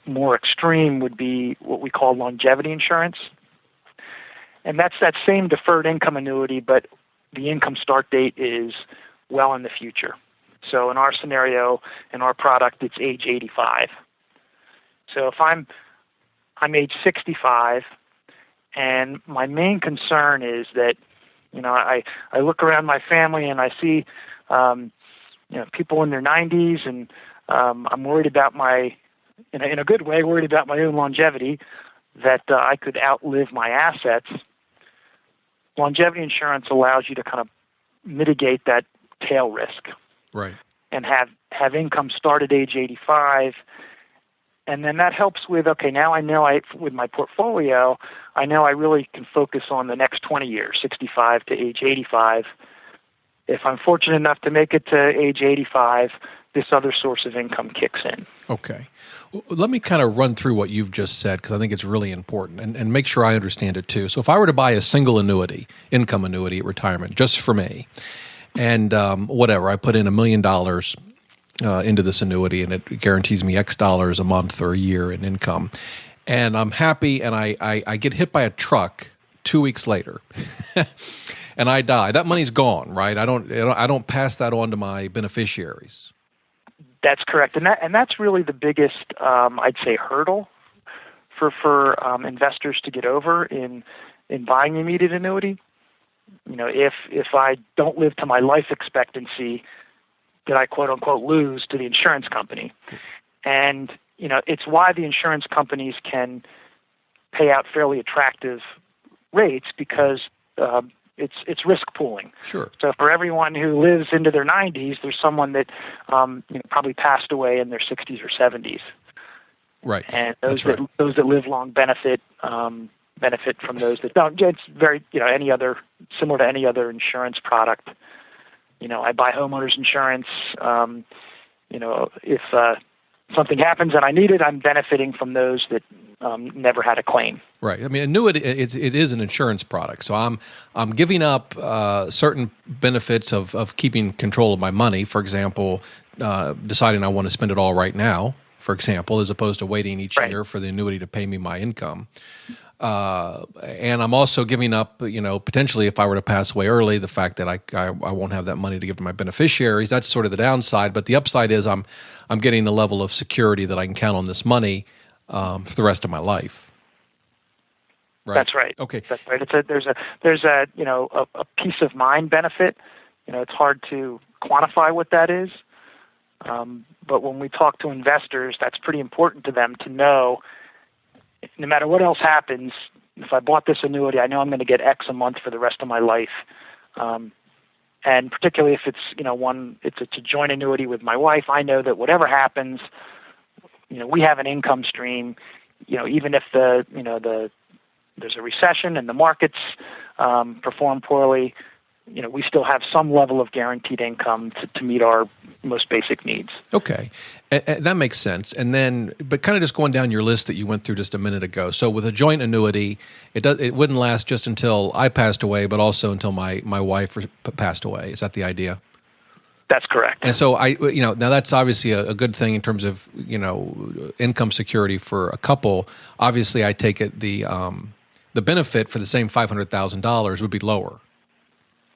more extreme, would be what we call longevity insurance. And that's that same deferred income annuity, but the income start date is well in the future. So in our scenario, in our product, it's age 85. So if I'm age 65, and my main concern is that, I look around my family and I see, people in their 90s, and I'm worried about in a good way, worried about my own longevity, that I could outlive my assets. Longevity insurance allows you to kind of mitigate that tail risk. Right. and have income start at age 85. And then that helps with, okay, now I know with my portfolio, I know I really can focus on the next 20 years, 65 to age 85. If I'm fortunate enough to make it to age 85, this other source of income kicks in. Okay. Well, let me kind of run through what you've just said, because I think it's really important, and make sure I understand it too. So if I were to buy a single annuity, income annuity at retirement, just for me, and whatever, I put in $1 million into this annuity, and it guarantees me X dollars a month or a year in income, and I'm happy, and I get hit by a truck 2 weeks later, and I die. That money's gone, right? I don't pass that on to my beneficiaries. That's correct, and that's really the biggest, I'd say, hurdle for investors to get over in buying the immediate annuity. You know, if I don't live to my life expectancy, did I quote unquote lose to the insurance company? And you know, it's why the insurance companies can pay out fairly attractive rates, because it's risk pooling. Sure. So for everyone who lives into their 90s, there's someone that probably passed away in their 60s or 70s. Right. And those that live long benefit from those that don't. It's very similar to any other insurance product. You know, I buy homeowners insurance. If something happens and I need it, I'm benefiting from those that never had a claim. Right. I mean, annuity, it is an insurance product. So I'm giving up certain benefits of keeping control of my money. For example, deciding I want to spend it all right now, for example, as opposed to waiting each year for the annuity to pay me my income. And I'm also giving up, potentially if I were to pass away early, the fact that I won't have that money to give to my beneficiaries. That's sort of the downside. But the upside is I'm getting a level of security that I can count on this money for the rest of my life. Right. That's right. Okay. That's right. There's a peace of mind benefit. It's hard to quantify what that is. But when we talk to investors, that's pretty important to them to know. No matter what else happens, if I bought this annuity, I know I'm going to get X a month for the rest of my life. And particularly if it's a joint annuity with my wife, I know that whatever happens, we have an income stream. Even if there's a recession and the markets perform poorly, we still have some level of guaranteed income to meet our most basic needs. Okay. That makes sense. And then, but kind of just going down your list that you went through just a minute ago. So with a joint annuity, it wouldn't last just until I passed away, but also until my wife passed away. Is that the idea? That's correct. And so now that's obviously a good thing in terms of, income security for a couple. Obviously, I take it the benefit for the same $500,000 would be lower.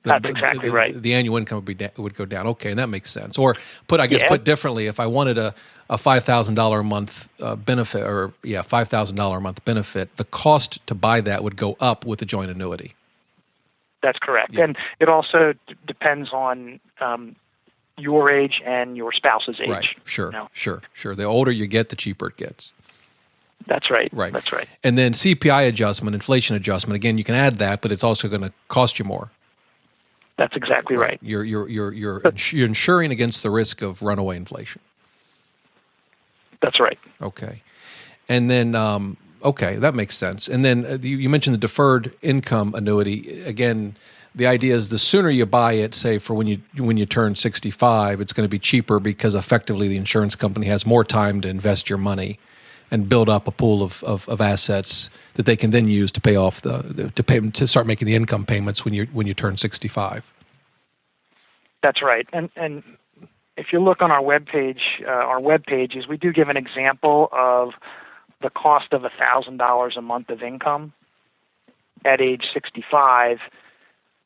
That's exactly right. The annual income would go down. Okay, and that makes sense. Or put differently, if I wanted a $5,000 a month benefit, or $5,000 a month benefit, the cost to buy that would go up with the joint annuity. That's correct, yeah. And it also depends on your age and your spouse's age. Right. Sure. The older you get, the cheaper it gets. That's right. Right. That's right. And then CPI adjustment, inflation adjustment. Again, you can add that, but it's also going to cost you more. That's exactly right. You're insuring against the risk of runaway inflation. That's right. Okay. And then, that makes sense. And then you mentioned the deferred income annuity. Again, the idea is the sooner you buy it, say for when you turn 65, it's going to be cheaper because effectively the insurance company has more time to invest your money and build up a pool of assets that they can then use to pay off to start making the income payments when you turn 65. That's right. And if you look on our webpages, we do give an example of the cost of $1,000 a month of income at age 65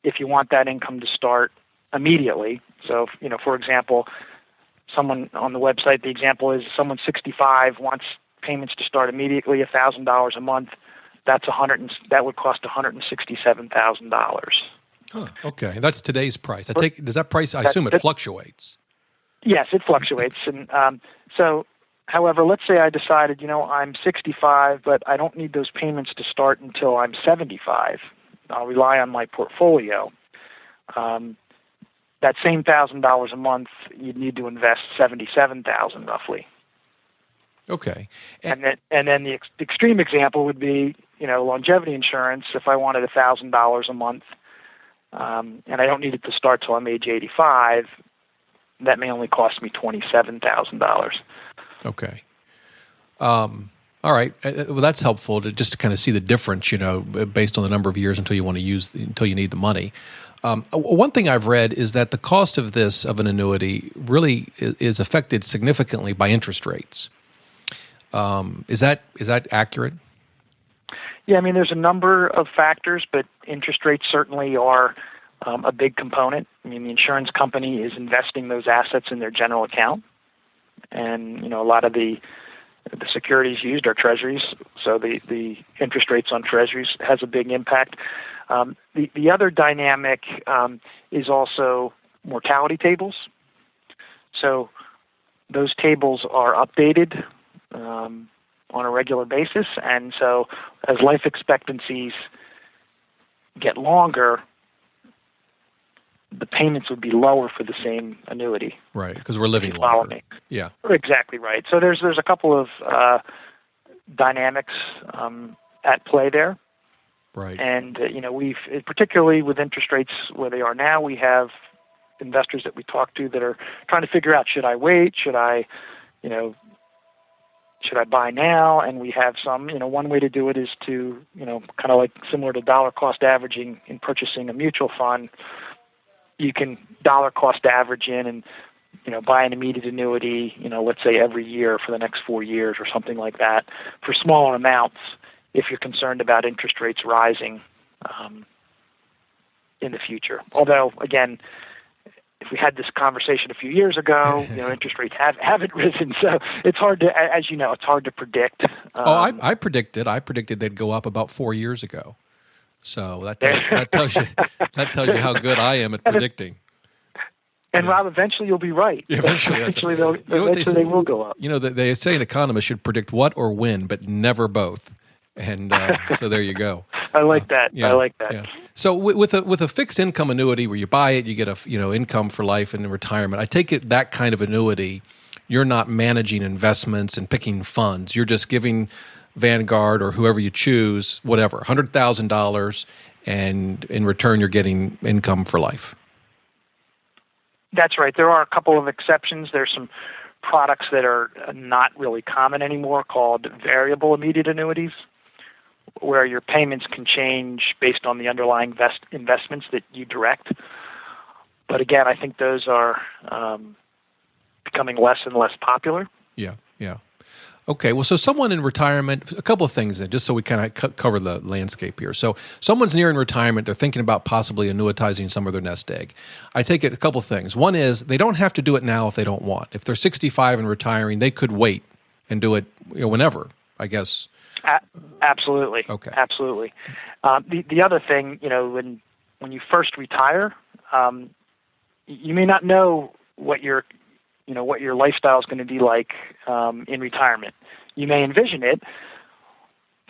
if you want that income to start immediately. So, for example, someone on the website, the example is someone 65 wants payments to start immediately, $1,000 a month. That would cost $167,000. Huh, okay, that's today's price. Does that price? I assume it fluctuates. Yes, it fluctuates, and so. However, let's say I decided, I'm 65, but I don't need those payments to start until I'm 75. I'll rely on my portfolio. That that same $1,000 a month, you'd need to invest $77,000 roughly. Okay. And then the extreme example would be, longevity insurance. If I wanted $1,000 a month, and I don't need it to start till I'm age 85, that may only cost me $27,000. Okay. All right. Well, that's helpful just to kind of see the difference, based on the number of years until you need the money. One thing I've read is that the cost of an annuity really is affected significantly by interest rates. Is that accurate? Yeah, there's a number of factors, but interest rates certainly are a big component. The insurance company is investing those assets in their general account, and a lot of the securities used are treasuries, so the interest rates on treasuries has a big impact. The other dynamic is also mortality tables. So those tables are updated on a regular basis, and so as life expectancies get longer, the payments would be lower for the same annuity. Right, because we're living follow longer. me. Yeah. Exactly right. So there's a couple of dynamics at play there. Right. And we've, particularly with interest rates where they are now, we have investors that we talk to that are trying to figure out, should I wait? Should I buy now? And we have some, one way to do it is to, kind of like similar to dollar cost averaging in purchasing a mutual fund. You can dollar cost average in and, buy an immediate annuity, let's say every year for the next 4 years or something like that for smaller amounts if you're concerned about interest rates rising in the future. Although, again, if we had this conversation a few years ago, interest rates haven't risen, so it's hard to, as you know, it's hard to predict. I predicted they'd go up about 4 years ago. So that tells you how good I am at predicting. And Rob, eventually you'll be right. Yeah, eventually they will go up. They say an economist should predict what or when, but never both. And so there you go. I like that. Yeah, I like that. Yeah. So with a fixed income annuity where you buy it, you get income for life and in retirement. I take it that kind of annuity, you're not managing investments and picking funds. You're just giving Vanguard or whoever you choose, whatever, $100,000, and in return you're getting income for life. That's right. There are a couple of exceptions. There's some products that are not really common anymore called variable immediate annuities, where your payments can change based on the underlying investments that you direct. But again, I think those are becoming less and less popular. Yeah. Okay, well, so someone in retirement, a couple of things then, just so we kind of cover the landscape here. So someone's nearing retirement, they're thinking about possibly annuitizing some of their nest egg. I take it a couple of things. One is they don't have to do it now if they don't want. If they're 65 and retiring, they could wait and do it whenever, I guess. Absolutely. Okay. Absolutely. The other thing, when you first retire, you may not know what your lifestyle is going to be like in retirement. You may envision it,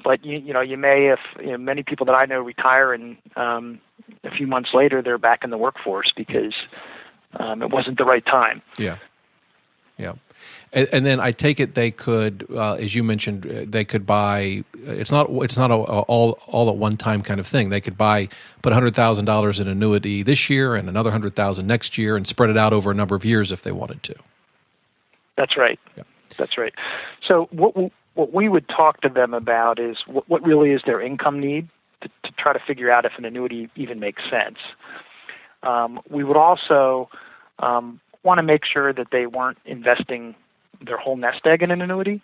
but you may, if many people that I know retire and a few months later they're back in the workforce because it wasn't the right time. Yeah. And then I take it they could, as you mentioned, they could buy. It's not a all at one time kind of thing. They could put $100,000 in annuity this year and another $100,000 next year, and spread it out over a number of years if they wanted to. That's right. Yeah. That's right. So what we would talk to them about is what really is their income need to try to figure out if an annuity even makes sense. We would also want to make sure that they weren't investing their whole nest egg in an annuity.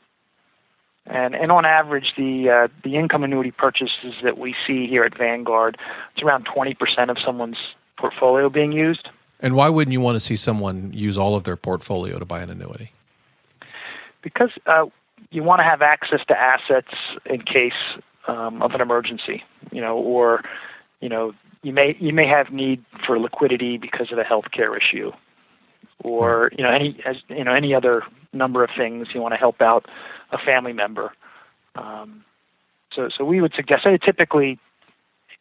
And on average, the income annuity purchases that we see here at Vanguard, it's around 20% of someone's portfolio being used. And why wouldn't you want to see someone use all of their portfolio to buy an annuity? Because you want to have access to assets in case of an emergency, or you may have need for liquidity because of a healthcare issue, or any other number of things. You want to help out a family member. So we would suggest, typically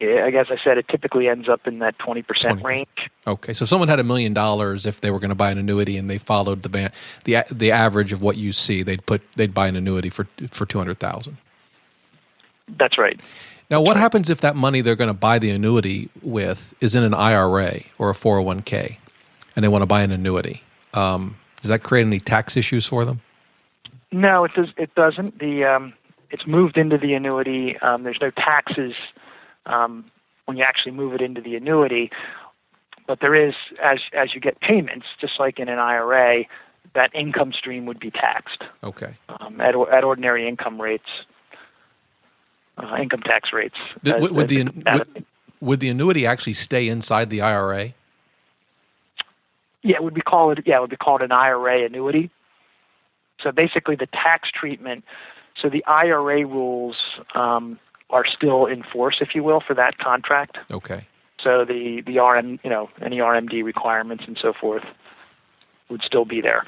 as I said, it typically ends up in that 20% range. Okay, so if someone had $1 million, if they were going to buy an annuity and they followed the average of what you see, they'd buy an annuity for $200,000. That's right. Now, what happens if that money they're going to buy the annuity with is in an IRA or a 401k, and they want to buy an annuity? Does that create any tax issues for them? No, it does. It doesn't. It's moved into the annuity. There's no taxes when you actually move it into the annuity, but there is, as you get payments, just like in an IRA, that income stream would be taxed. Okay. At ordinary income rates, income tax rates. Would the annuity actually stay inside the IRA? Yeah, it would be called an IRA annuity. So basically, the tax treatment. So the IRA rules are still in force, if you will, for that contract. Okay. So the RM, any RMD requirements and so forth would still be there.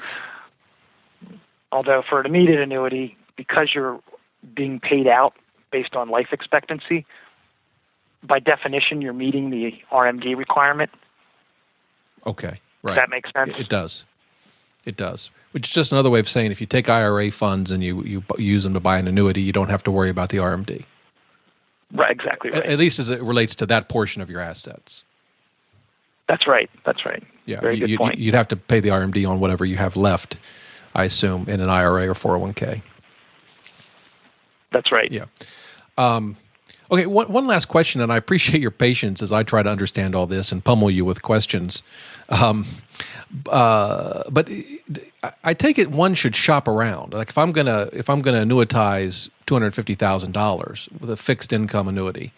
Although for an immediate annuity, because you're being paid out based on life expectancy, by definition, you're meeting the RMD requirement. Okay, right. Does that make sense? It does. It does. Which is just another way of saying if you take IRA funds and you use them to buy an annuity, you don't have to worry about the RMD. Right, exactly right. At least as it relates to that portion of your assets. That's right. Yeah, Very good point. You'd have to pay the RMD on whatever you have left, I assume, in an IRA or 401k. That's right. Yeah. Okay, one last question, and I appreciate your patience as I try to understand all this and pummel you with questions. But I take it one should shop around. Like if I'm gonna annuitize $250,000 with a fixed income annuity,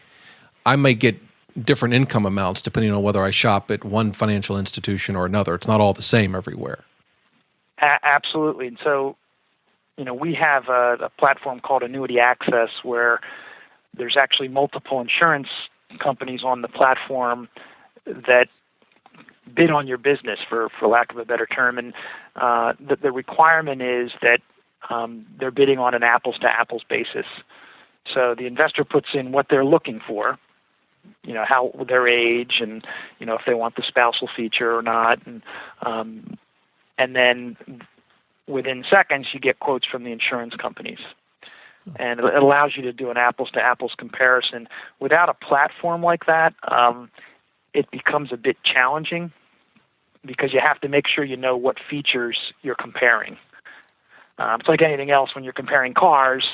I may get different income amounts depending on whether I shop at one financial institution or another. It's not all the same everywhere. Absolutely. And so, we have a platform called Annuity Access where there's actually multiple insurance companies on the platform that bid on your business, for lack of a better term. And the requirement is that they're bidding on an apples-to-apples basis. So the investor puts in what they're looking for, how their age and, if they want the spousal feature or not. And then within seconds, you get quotes from the insurance companies. And it allows you to do an apples-to-apples comparison. Without a platform like that, it becomes a bit challenging because you have to make sure you know what features you're comparing. It's like anything else when you're comparing cars.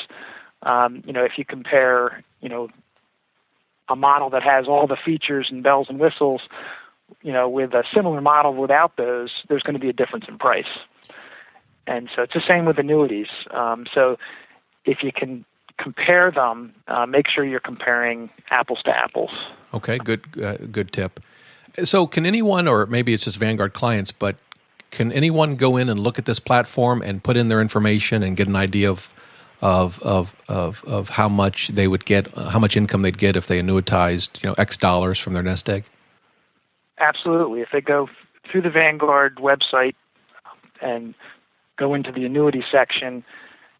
If you compare, a model that has all the features and bells and whistles, with a similar model without those, there's going to be a difference in price. And so it's the same with annuities. So if you can compare them, make sure you're comparing apples to apples. Okay, good tip. So can anyone, or maybe it's just Vanguard clients, but can anyone go in and look at this platform and put in their information and get an idea of how much they would get, how much income they'd get if they annuitized, X dollars from their nest egg? Absolutely. If they go through the Vanguard website and go into the annuity section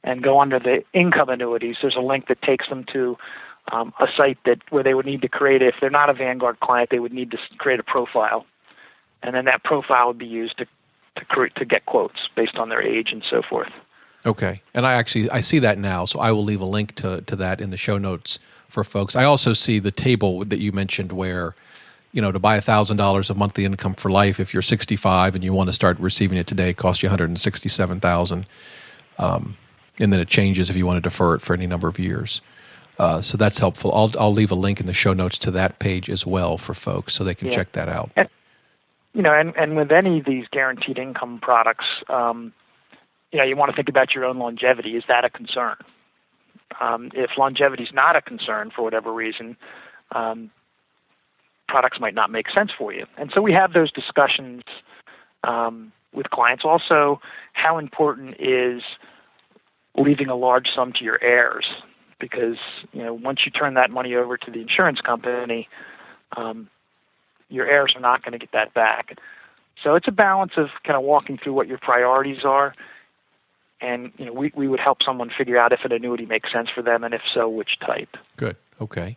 and go under the income annuities, there's a link that takes them to a site where they would need to create, if they're not a Vanguard client, they would need to create a profile. And then that profile would be used to get quotes based on their age and so forth. Okay. And I see that now, so I will leave a link to that in the show notes for folks. I also see the table that you mentioned where, to buy $1,000 of monthly income for life, if you're 65 and you want to start receiving it today, it costs you $167,000. And then it changes if you want to defer it for any number of years. So that's helpful. I'll leave a link in the show notes to that page as well for folks so they can check that out. And with any of these guaranteed income products, you want to think about your own longevity. Is that a concern? If longevity is not a concern for whatever reason, products might not make sense for you. And so we have those discussions with clients. Also, how important is leaving a large sum to your heirs? Because, once you turn that money over to the insurance company, your heirs are not going to get that back. So it's a balance of kind of walking through what your priorities are. And, we would help someone figure out if an annuity makes sense for them, and if so, which type. Good. Okay.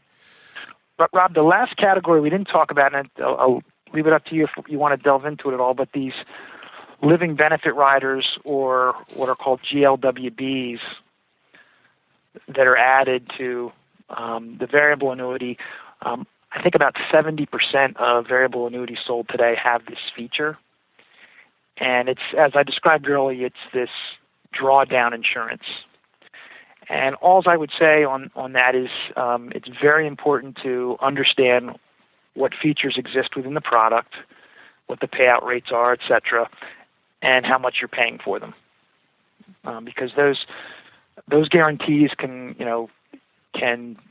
But Rob, the last category we didn't talk about, and I'll leave it up to you if you want to delve into it at all, but these living benefit riders, or what are called GLWBs, that are added to the variable annuity. I think about 70% of variable annuities sold today have this feature. And it's, as I described earlier, it's this drawdown insurance. And all I would say on that is it's very important to understand what features exist within the product, what the payout rates are, et cetera, and how much you're paying for them. Because those guarantees can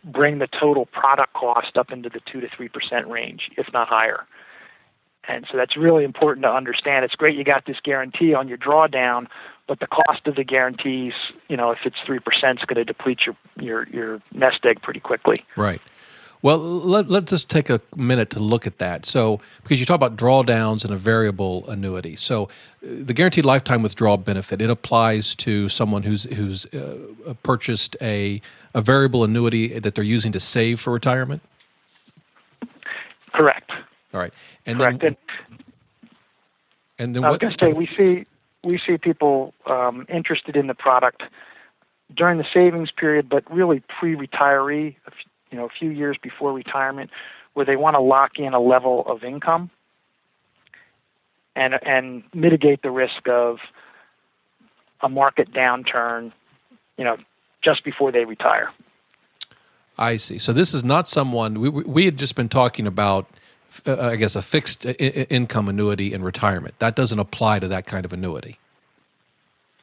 bring the total product cost up into the 2 to 3% range, if not higher. And so that's really important to understand. It's great you got this guarantee on your drawdown, but the cost of the guarantees, if it's 3%, is going to deplete your nest egg pretty quickly. Right. Well, let's just take a minute to look at that. So, because you talk about drawdowns and a variable annuity. So, the guaranteed lifetime withdrawal benefit, it applies to someone who's purchased a variable annuity that they're using to save for retirement? Correct. All right. And correct. Then I was what? going to say, we see people interested in the product during the savings period, but really pre-retiree, a few years before retirement, where they want to lock in a level of income and mitigate the risk of a market downturn, just before they retire. I see. So this is not someone, we had just been talking about, I guess, a fixed income annuity in retirement. That doesn't apply to that kind of annuity.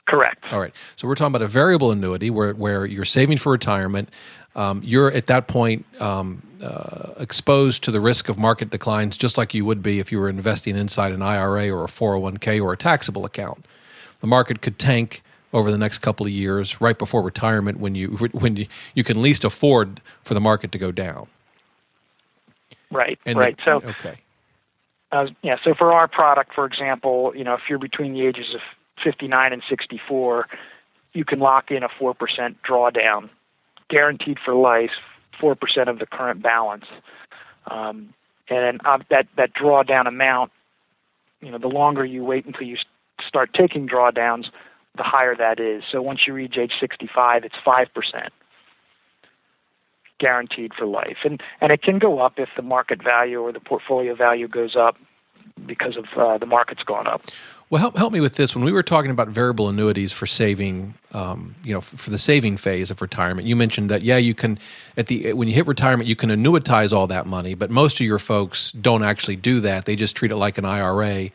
Correct. All right. So we're talking about a variable annuity where you're saving for retirement. You're at that point exposed to the risk of market declines, just like you would be if you were investing inside an IRA or a 401k or a taxable account. The market could tank over the next couple of years, right before retirement, when you can least afford for the market to go down. Right. So okay. So for our product, for example, if you're between the ages of 59 and 64, you can lock in a 4% drawdown, guaranteed for life, 4% of the current balance. And that drawdown amount, the longer you wait until you start taking drawdowns, the higher that is. So once you reach age 65, it's 5%. Guaranteed for life. And it can go up if the market value or the portfolio value goes up because of the market's gone up. Well, help me with this. When we were talking about variable annuities for saving, for the saving phase of retirement, you mentioned that, you can, when you hit retirement, you can annuitize all that money, but most of your folks don't actually do that. They just treat it like an IRA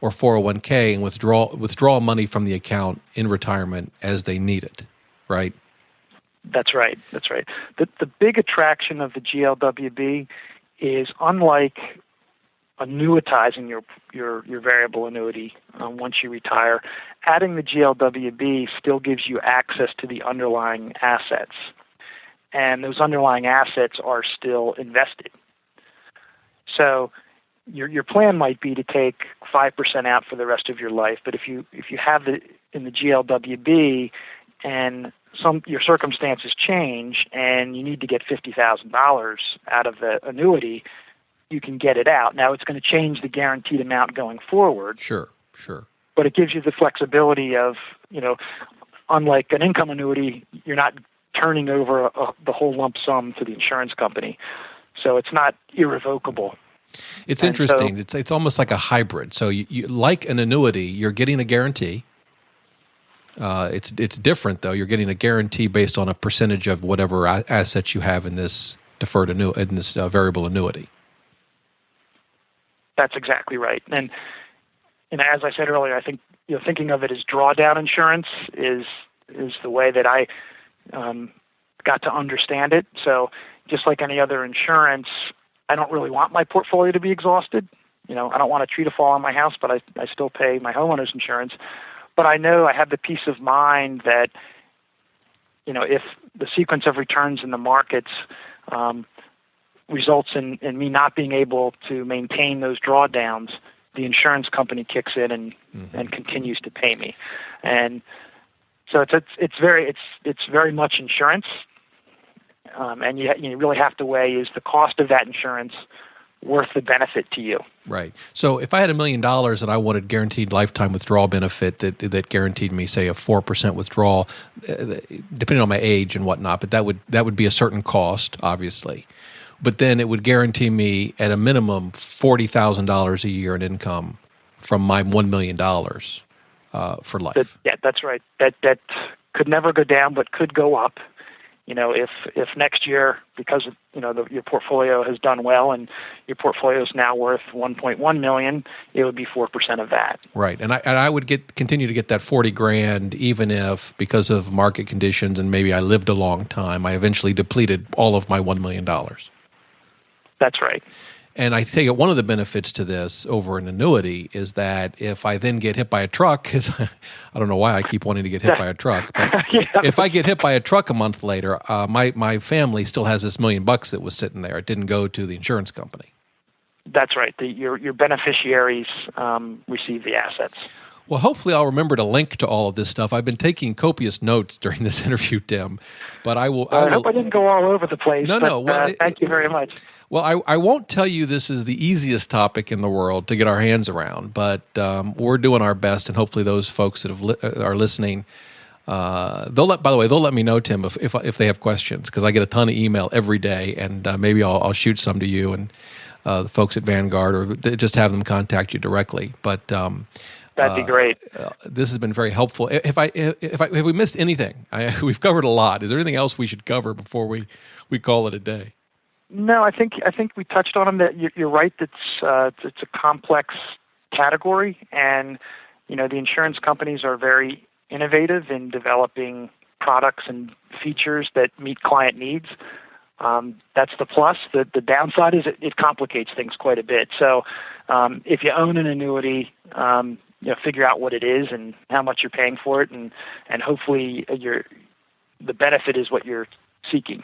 or 401k and withdraw money from the account in retirement as they need it, right? That's right. The big attraction of the GLWB is, unlike annuitizing your variable annuity once you retire, adding the GLWB still gives you access to the underlying assets, and those underlying assets are still invested. So your plan might be to take 5% out for the rest of your life, but if you have it in the GLWB and your circumstances change and you need to get $50,000 out of the annuity, you can get it out. Now, it's going to change the guaranteed amount going forward. Sure. But it gives you the flexibility of, unlike an income annuity, you're not turning over the whole lump sum to the insurance company. So it's not irrevocable. It's interesting. So, it's almost like a hybrid. So you like an annuity, you're getting a guarantee. It's different though. You're getting a guarantee based on a percentage of whatever assets you have in this variable annuity. That's exactly right. And as I said earlier, I think thinking of it as drawdown insurance is the way that I got to understand it. So just like any other insurance, I don't really want my portfolio to be exhausted. I don't want a tree to fall on my house, but I still pay my homeowner's insurance. But I know I have the peace of mind that, if the sequence of returns in the markets results in me not being able to maintain those drawdowns, the insurance company kicks in and continues to pay me. And so it's very much insurance. and you really have to weigh, is the cost of that insurance worth the benefit to you? Right. So if I had $1 million and I wanted guaranteed lifetime withdrawal benefit that guaranteed me, say, a 4% withdrawal, depending on my age and whatnot, but that would be a certain cost, obviously. But then it would guarantee me at a minimum $40,000 a year in income from my $1 million for life. That's right. That could never go down, but could go up. If next year, because your portfolio has done well and your portfolio is now worth $1.1 million, it would be 4% of that. Right, and I would continue to get that $40,000 even if, because of market conditions and maybe I lived a long time, I eventually depleted all of my $1 million. That's right. And I think one of the benefits to this over an annuity is that if I then get hit by a truck, because I don't know why I keep wanting to get hit by a truck, but Yeah. if I get hit by a truck a month later, my family still has this $1 million that was sitting there. It didn't go to the insurance company. That's right. Your beneficiaries receive the assets. Well, hopefully I'll remember to link to all of this stuff. I've been taking copious notes during this interview, Tim, but I will. I hope I didn't go all over the place. No. Well, thank you very much. Well, I won't tell you this is the easiest topic in the world to get our hands around, but we're doing our best, and hopefully those folks that are listening, they'll let me know, Tim, if they have questions, because I get a ton of email every day, and maybe I'll shoot some to you and the folks at Vanguard, or just have them contact you directly. But that'd be great. This has been very helpful. If we missed anything, we've covered a lot. Is there anything else we should cover before we call it a day? No, I think we touched on them. That you're right. It's a complex category, and the insurance companies are very innovative in developing products and features that meet client needs. That's the plus. The downside is it complicates things quite a bit. So if you own an annuity, figure out what it is and how much you're paying for it, and hopefully the benefit is what you're seeking.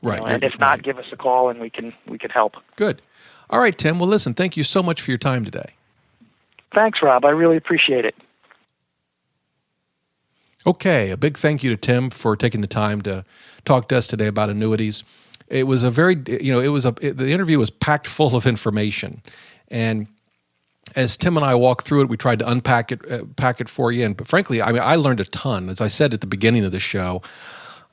Right. And if not, give us a call and we can help. Good. All right, Tim. Well, listen, thank you so much for your time today. Thanks, Rob. I really appreciate it. Okay, a big thank you to Tim for taking the time to talk to us today about annuities. It was the interview was packed full of information, and as Tim and I walked through it, we tried to unpack it, pack it for you. But frankly, I learned a ton. As I said at the beginning of the show,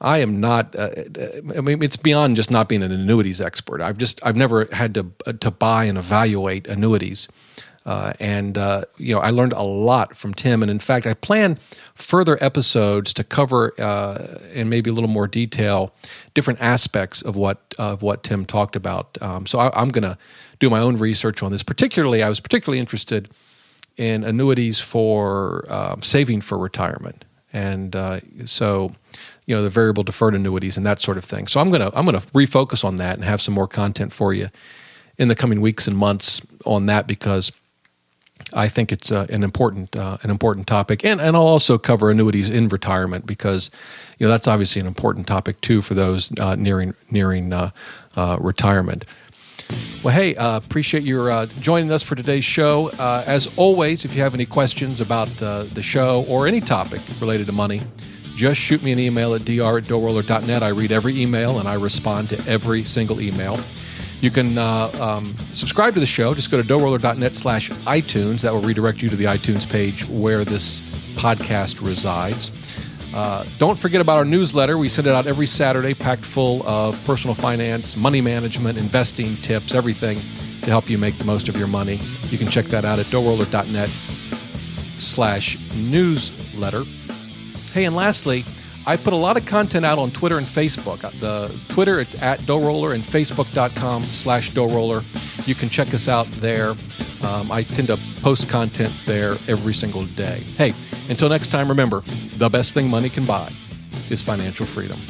I am not. It's beyond just not being an annuities expert. I've never had to buy and evaluate annuities, and I learned a lot from Tim. And in fact, I plan further episodes to cover in maybe a little more detail different aspects of what Tim talked about. So I'm going to do my own research on this. I was particularly interested in annuities for saving for retirement, and so. The variable deferred annuities and that sort of thing. So I'm gonna refocus on that and have some more content for you in the coming weeks and months on that, because I think it's an important topic. And I'll also cover annuities in retirement, because that's obviously an important topic too for those nearing retirement. Well, hey, appreciate your joining us for today's show. As always, if you have any questions about the show or any topic related to money, just shoot me an email at dr@DoughRoller.net. I read every email and I respond to every single email. You can subscribe to the show. Just go to DoughRoller.net/iTunes. That will redirect you to the iTunes page where this podcast resides. Don't forget about our newsletter. We send it out every Saturday, packed full of personal finance, money management, investing tips, everything to help you make the most of your money. You can check that out at DoughRoller.net/newsletter. Hey, and lastly, I put a lot of content out on Twitter and Facebook. The Twitter, it's at DoughRoller, and Facebook.com/DoughRoller. You can check us out there. I tend to post content there every single day. Hey, until next time, remember, the best thing money can buy is financial freedom.